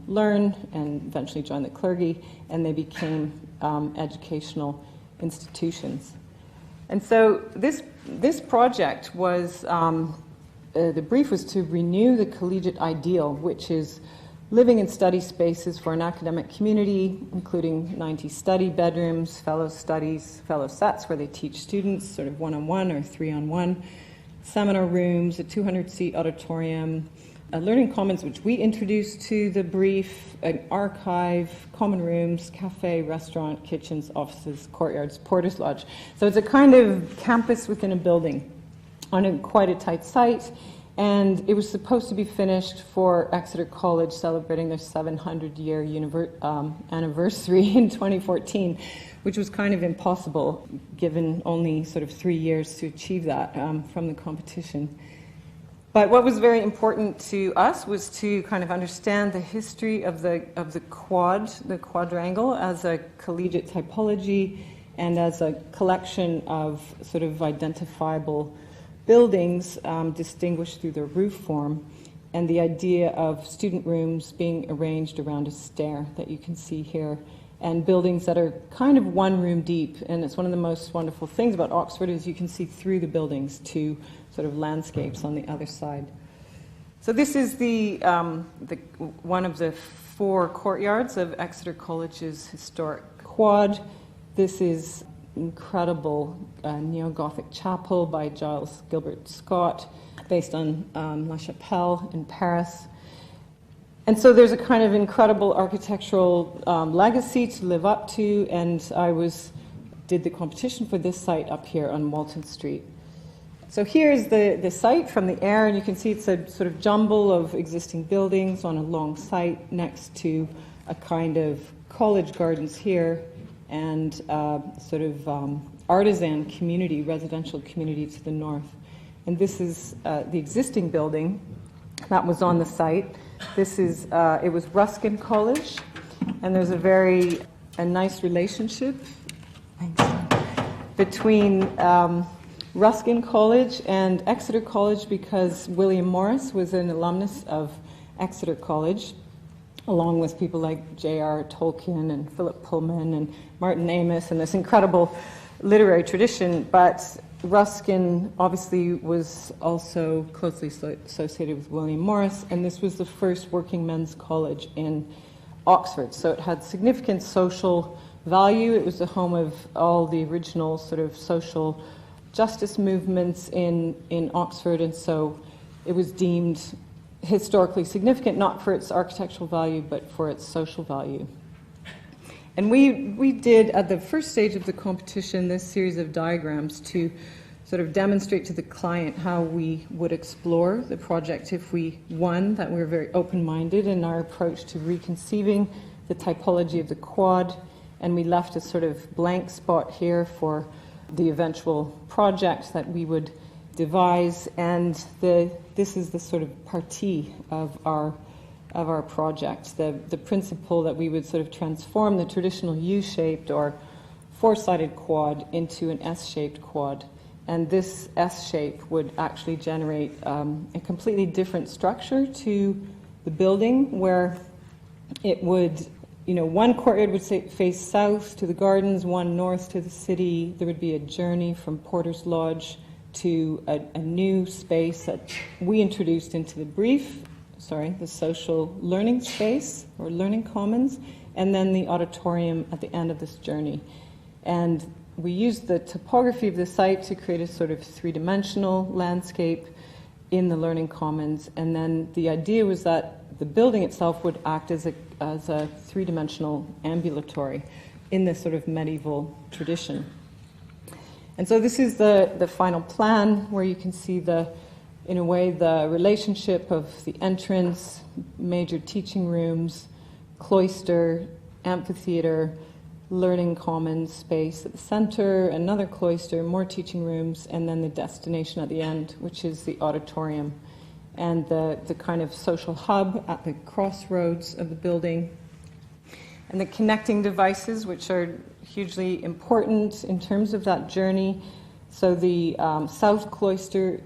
learn and eventually join the clergy, and they became educational institutions. And so this project was, the brief was to renew the collegiate ideal, which is living and study spaces for an academic community, including 90 study bedrooms, fellow studies, fellow sets where they teach students sort of one-on-one or three-on-one, seminar rooms, a 200-seat auditorium, a learning commons which we introduced to the brief, an archive, common rooms, cafe, restaurant, kitchens, offices, courtyards, porter's lodge. So it's a kind of campus within a building on quite a tight site. And it was supposed to be finished for Exeter College celebrating their 700-year anniversary in 2014, which was kind of impossible given only sort of 3 years to achieve that from the competition. But what was very important to us was to kind of understand the history of the quadrangle as a collegiate typology and as a collection of sort of identifiable buildings distinguished through their roof form, and the idea of student rooms being arranged around a stair that you can see here, and buildings that are kind of one room deep. And it's one of the most wonderful things about Oxford is you can see through the buildings to sort of landscapes on the other side. So this is the one of the 4 courtyards of Exeter College's historic quad. This is incredible neo-Gothic chapel by Giles, Gilbert, Scott, based on La Chapelle in Paris. And so there's a kind of incredible architectural legacy to live up to, and I did the competition for this site up here on Walton Street. So here's the site from the air, and you can see it's a sort of jumble of existing buildings on a long site next to a kind of college gardens here, and sort of artisan community, residential community to the north. And this is the existing building that was on the site. This is, it was Ruskin College, and there's a nice relationship between Ruskin College and Exeter College, because William Morris was an alumnus of Exeter College, along with people like J.R. Tolkien and Philip Pullman and Martin Amis and this incredible literary tradition. But Ruskin obviously was also closely associated with William Morris, and this was the first working men's college in Oxford. So it had significant social value. It was the home of all the original sort of social justice movements in Oxford, and so it was deemed historically significant, not for its architectural value, but for its social value. And we did, at the first stage of the competition, this series of diagrams to sort of demonstrate to the client how we would explore the project if we won, that we were very open-minded in our approach to reconceiving the typology of the quad, and we left a sort of blank spot here for the eventual project that we would devise, and this is the sort of partie of our project, the principle that we would sort of transform the traditional U-shaped or four-sided quad into an S-shaped quad, and this S shape would actually generate a completely different structure to the building, where it would, one courtyard would face south to the gardens, one north to the city. There would be a journey from Porter's Lodge to a new space that we introduced into the brief, the social learning space or learning commons, and then the auditorium at the end of this journey. And we used the topography of the site to create a sort of three-dimensional landscape in the learning commons, and then the idea was that the building itself would act as a three-dimensional ambulatory in this sort of medieval tradition. And so this is the final plan, where you can see in a way, the relationship of the entrance, major teaching rooms, cloister, amphitheater, learning commons space at the center, another cloister, more teaching rooms, and then the destination at the end, which is the auditorium, and the kind of social hub at the crossroads of the building, and the connecting devices, which are hugely important in terms of that journey. So the south cloister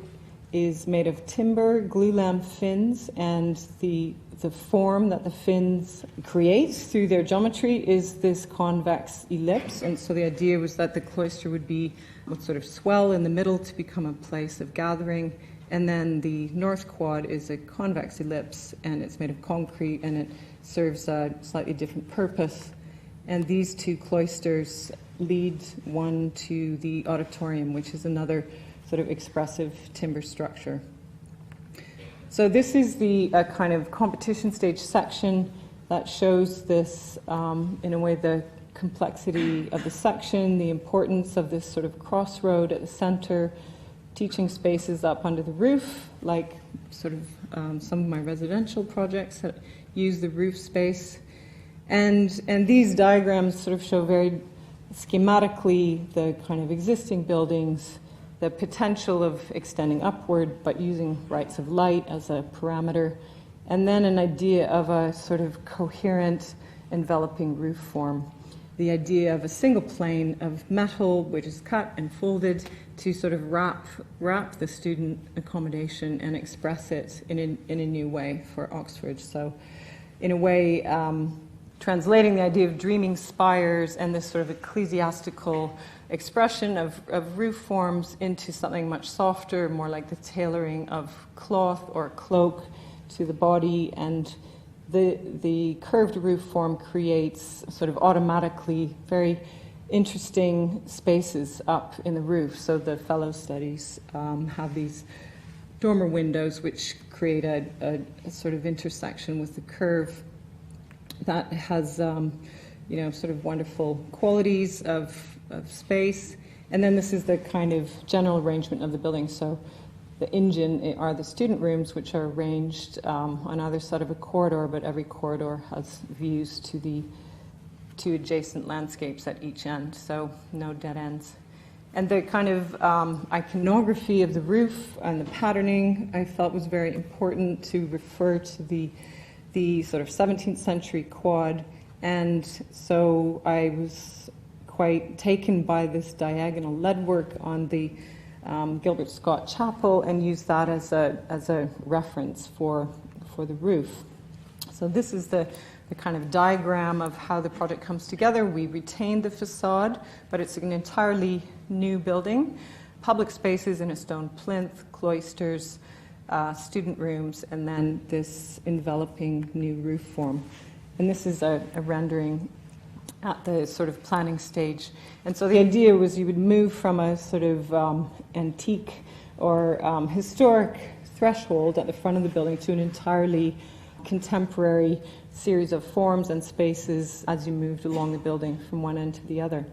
is made of timber, glulam fins, and the form that the fins creates through their geometry is this convex ellipse. And so the idea was that the cloister would sort of swell in the middle to become a place of gathering, And then the north quad is a convex ellipse, and it's made of concrete, and it serves a slightly different purpose. And these two cloisters lead one to the auditorium, which is another sort of expressive timber structure. So this is the kind of competition stage section that shows this, in a way, the complexity of the section, the importance of this sort of crossroad at the center, teaching spaces up under the roof, like sort of some of my residential projects that use the roof space. And these diagrams sort of show very schematically the kind of existing buildings, the potential of extending upward, but using rights of light as a parameter, and then an idea of a sort of coherent enveloping roof form. The idea of a single plane of metal, which is cut and folded to sort of wrap the student accommodation and express it in a new way for Oxford. So in a way, translating the idea of dreaming spires and this sort of ecclesiastical expression of roof forms into something much softer, more like the tailoring of cloth or cloak to the body. And the curved roof form creates sort of automatically very interesting spaces up in the roof. So the fellow studies have these dormer windows which create a sort of intersection with the curve that has sort of wonderful qualities of space. And then this is the kind of general arrangement of the building. So the engine are the student rooms, which are arranged on either side of a corridor, but every corridor has views to the two adjacent landscapes at each end, so no dead ends. And the kind of iconography of the roof and the patterning I felt was very important to refer to the sort of 17th century quad. And so I was quite taken by this diagonal leadwork on the Gilbert Scott Chapel and used that as a reference for the roof. So this is the kind of diagram of how the project comes together. We retained the facade, but it's an entirely new building. Public spaces in a stone plinth, cloisters, student rooms, and then this enveloping new roof form. And this is a rendering at the sort of planning stage. And so the idea was you would move from a sort of antique or historic threshold at the front of the building to an entirely contemporary series of forms and spaces as you moved along the building from one end to the other.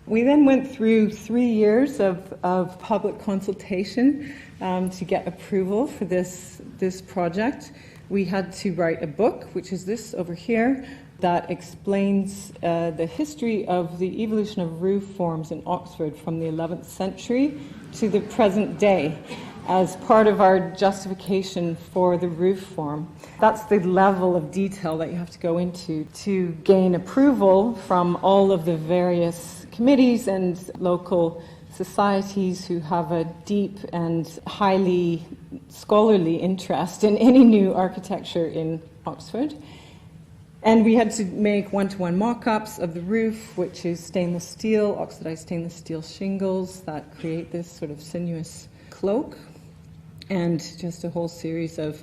We then went through 3 years of public consultation to get approval for this project. We had to write a book, which is this over here, that explains the history of the evolution of roof forms in Oxford from the 11th century to the present day as part of our justification for the roof form. That's the level of detail that you have to go into to gain approval from all of the various committees and local societies who have a deep and highly scholarly interest in any new architecture in Oxford. And we had to make one-to-one mock-ups of the roof, which is stainless steel, oxidized stainless steel shingles that create this sort of sinuous cloak, and just a whole series of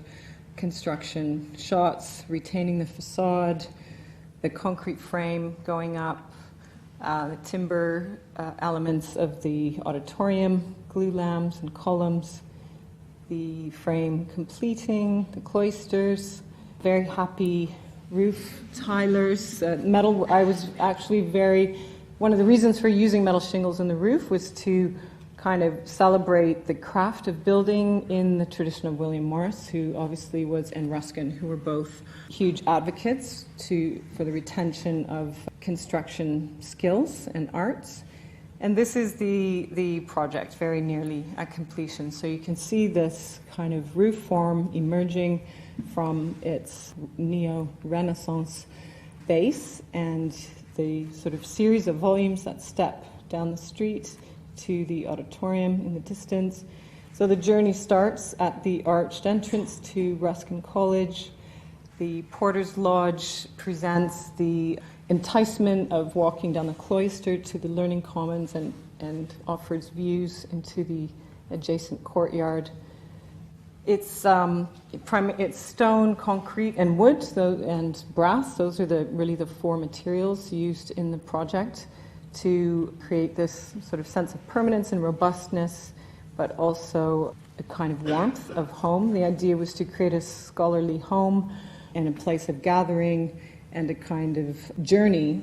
construction shots, retaining the facade, the concrete frame going up, the timber elements of the auditorium, glue lambs and columns, the frame completing, the cloisters, very happy roof tilers, metal. I was actually one of the reasons for using metal shingles in the roof was to kind of celebrate the craft of building in the tradition of William Morris, who obviously was, and Ruskin, who were both huge advocates for the retention of construction skills and arts. And this is the project, very nearly at completion. So you can see this kind of roof form emerging from its neo-Renaissance base and the sort of series of volumes that step down the street to the auditorium in the distance. So the journey starts at the arched entrance to Ruskin College. The Porter's Lodge presents the enticement of walking down the cloister to the Learning Commons and offers views into the adjacent courtyard. It's stone, concrete, and wood, and brass. Those are really the four materials used in the project to create this sort of sense of permanence and robustness, but also a kind of warmth of home. The idea was to create a scholarly home and a place of gathering and a kind of journey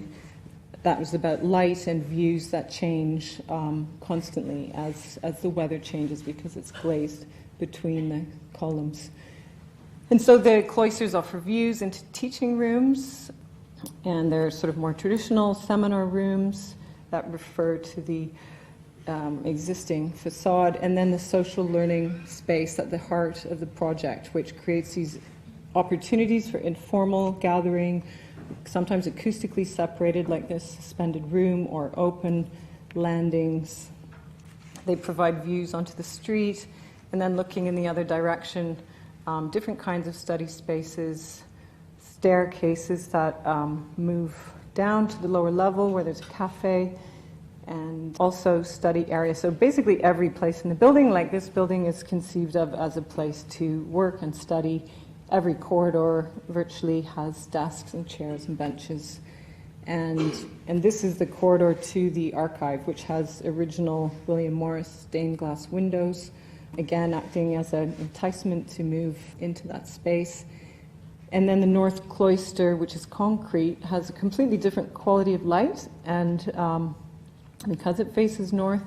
that was about light and views that change constantly as the weather changes, because it's glazed between the columns. And so the cloisters offer views into teaching rooms, and they're sort of more traditional seminar rooms that refer to the existing facade, and then the social learning space at the heart of the project, which creates these opportunities for informal gathering, sometimes acoustically separated like this suspended room, or open landings. They provide views onto the street, and then looking in the other direction, different kinds of study spaces, staircases that move down to the lower level where there's a cafe, and also study area. So basically every place in the building, like this building, is conceived of as a place to work and study. Every corridor virtually has desks and chairs and benches. And this is the corridor to the archive, which has original William Morris stained glass windows, again acting as an enticement to move into that space. And then the north cloister, which is concrete, has a completely different quality of light, and because it faces north,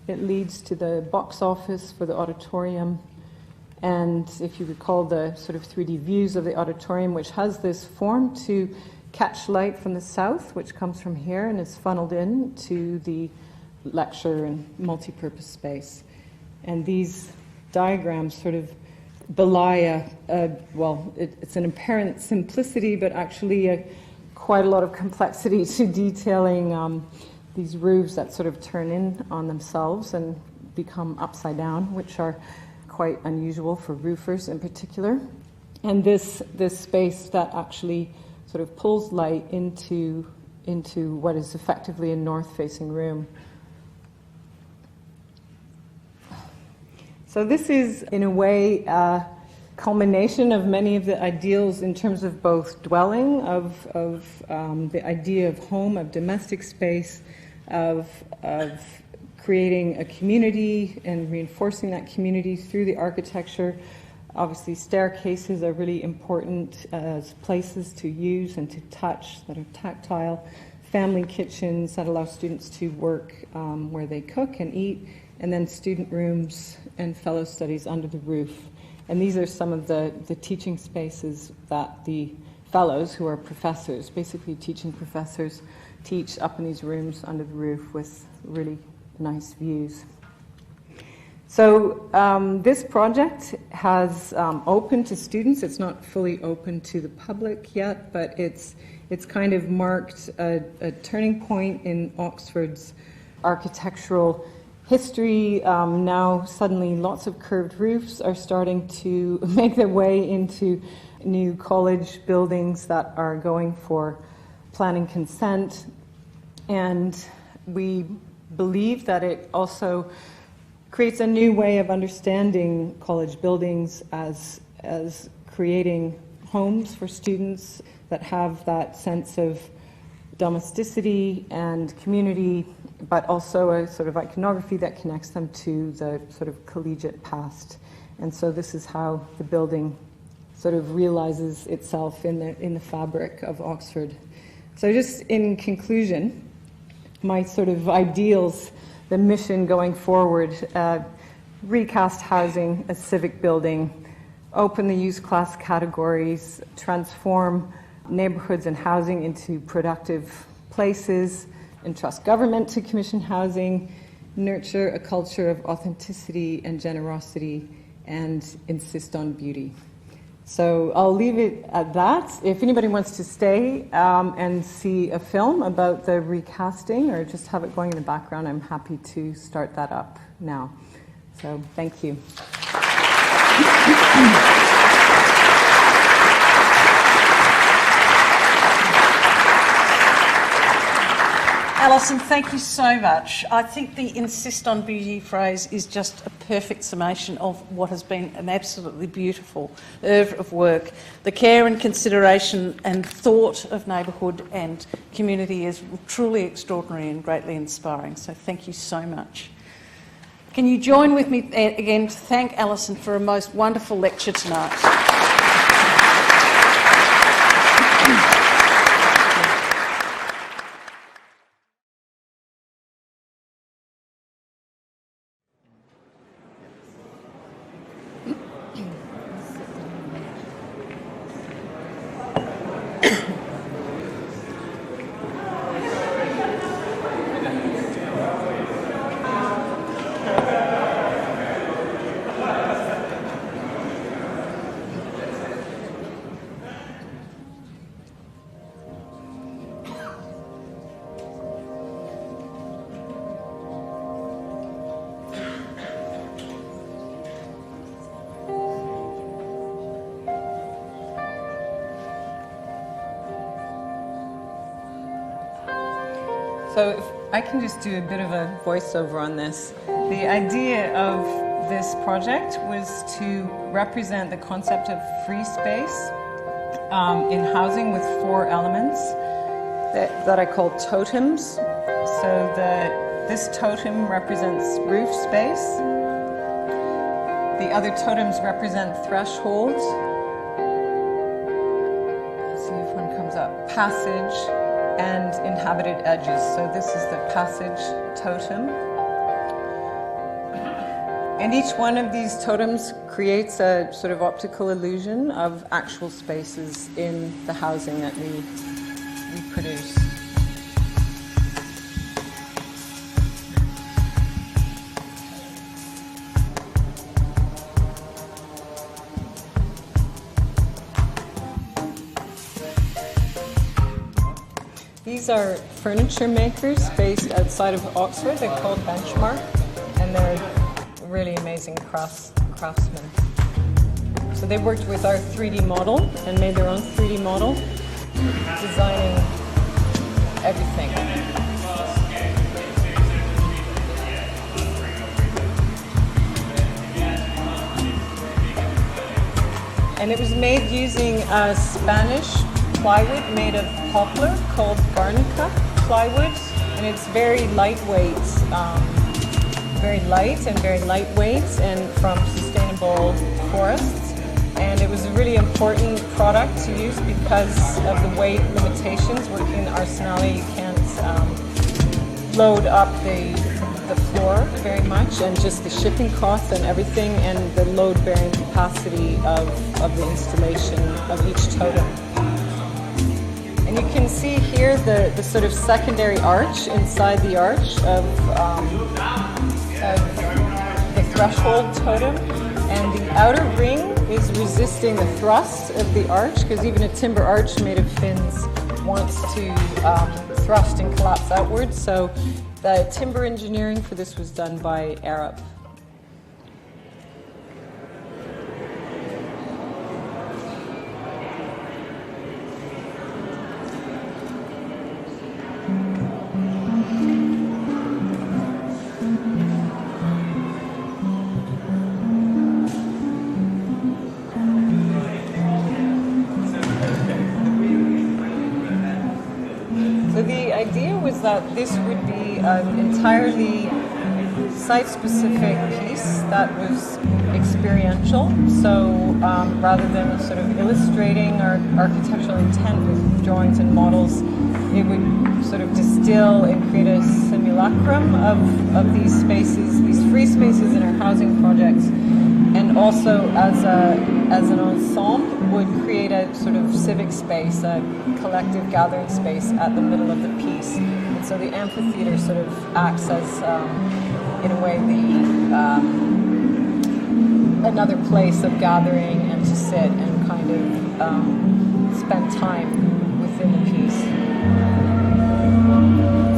it leads to the box office for the auditorium. And if you recall the sort of 3D views of the auditorium, which has this form to catch light from the south, which comes from here and is funneled in to the lecture and multi-purpose space. And these diagrams sort of belie it's an apparent simplicity, but actually quite a lot of complexity to detailing these roofs that sort of turn in on themselves and become upside down, which are quite unusual for roofers in particular. And this space that actually sort of pulls light into what is effectively a north-facing room. So this is, in a way, a culmination of many of the ideals in terms of both dwelling, of the idea of home, of domestic space, of creating a community and reinforcing that community through the architecture. Obviously, staircases are really important as places to use and to touch that are tactile. Family kitchens that allow students to work where they cook and eat, and then student rooms and fellow studies under the roof. And these are some of the teaching spaces that the fellows, who are professors, basically teaching professors, teach up in these rooms under the roof with really nice views. So this project has opened to students. It's not fully open to the public yet, but it's kind of marked a turning point in Oxford's architectural history. Now suddenly lots of curved roofs are starting to make their way into new college buildings that are going for planning consent. And we believe that it also creates a new way of understanding college buildings as creating homes for students that have that sense of domesticity and community, but also a sort of iconography that connects them to the sort of collegiate past. And so this is how the building sort of realizes itself in the fabric of Oxford. So just in conclusion, my sort of ideals, the mission going forward, recast housing as civic building, open the use class categories, transform neighborhoods and housing into productive places, entrust government to commission housing, nurture a culture of authenticity and generosity, and insist on beauty. So I'll leave it at that. If anybody wants to stay and see a film about the recasting or just have it going in the background, I'm happy to start that up now. So thank you. Alison, thank you so much. I think the insist on beauty phrase is just a perfect summation of what has been an absolutely beautiful oeuvre of work. The care and consideration and thought of neighbourhood and community is truly extraordinary and greatly inspiring, so thank you so much. Can you join with me again to thank Alison for a most wonderful lecture tonight? So if I can just do a bit of a voiceover on this. The idea of this project was to represent the concept of free space in housing with 4 elements that I call totems. So this totem represents roof space. The other totems represent thresholds. Let's see if one comes up. Passage and inhabited edges. So this is the passage totem. And each one of these totems creates a sort of optical illusion of actual spaces in the housing that we produce. These are furniture makers based outside of Oxford. They're called Benchmark, and they're really amazing craftsmen. So they worked with our 3D model and made their own 3D model, designing everything. And it was made using a Spanish plywood made of poplar called Garnica plywood, and it's very lightweight, very light and very lightweight, and from sustainable forests. And it was a really important product to use because of the weight limitations. Working in Arsenale, you can't load up the floor very much, and just the shipping costs and everything, and the load-bearing capacity of the installation of each totem. And you can see here the sort of secondary arch inside the arch of the threshold totem. And the outer ring is resisting the thrust of the arch, because even a timber arch made of fins wants to thrust and collapse outwards. So the timber engineering for this was done by Arup. That this would be an entirely site-specific piece that was experiential. So rather than sort of illustrating our architectural intent with drawings and models, it would sort of distill and create a simulacrum of these spaces, these free spaces in our housing projects, and also as an ensemble would create a sort of civic space, a collective gathering space at the middle of the piece. And so the amphitheatre sort of acts as, in a way, another place of gathering and to sit and kind of spend time within the piece.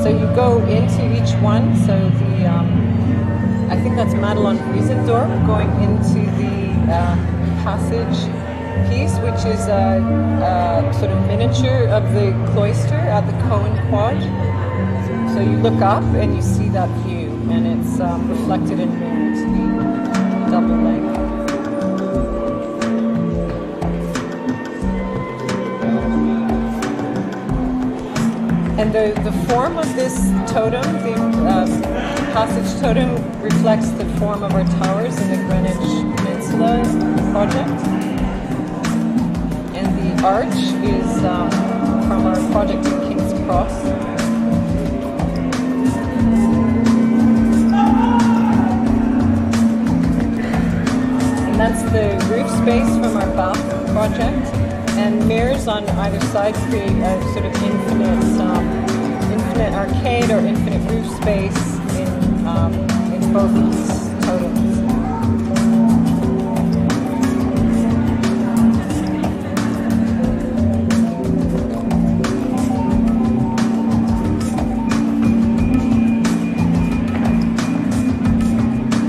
So you go into each one. So I think that's Madelon Briesendorf going into the passage piece, which is a sort of miniature of the cloister at the Cohen Quad. So you look up and you see that view, and it's reflected in mirrors, the double length. And the form of this totem, the passage totem, reflects the form of our towers in the Greenwich Peninsula project. And the arch is from our project in King's Cross. And that's the roof space from our bath project. And mirrors on either side create a sort of infinite arcade or infinite roof space in both of these totems.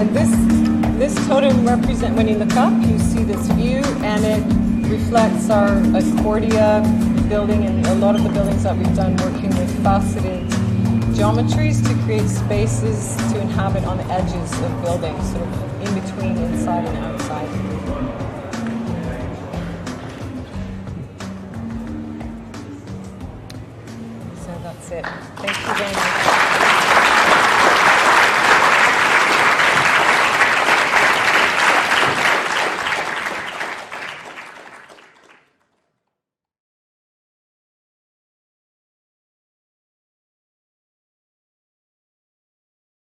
And this totem represents, when you look up, you see this view, and it reflects our Accordia building and a lot of the buildings that we've done working with faceted geometries to create spaces to inhabit on the edges of buildings, sort of in between inside and outside. So that's it. Thank you very much.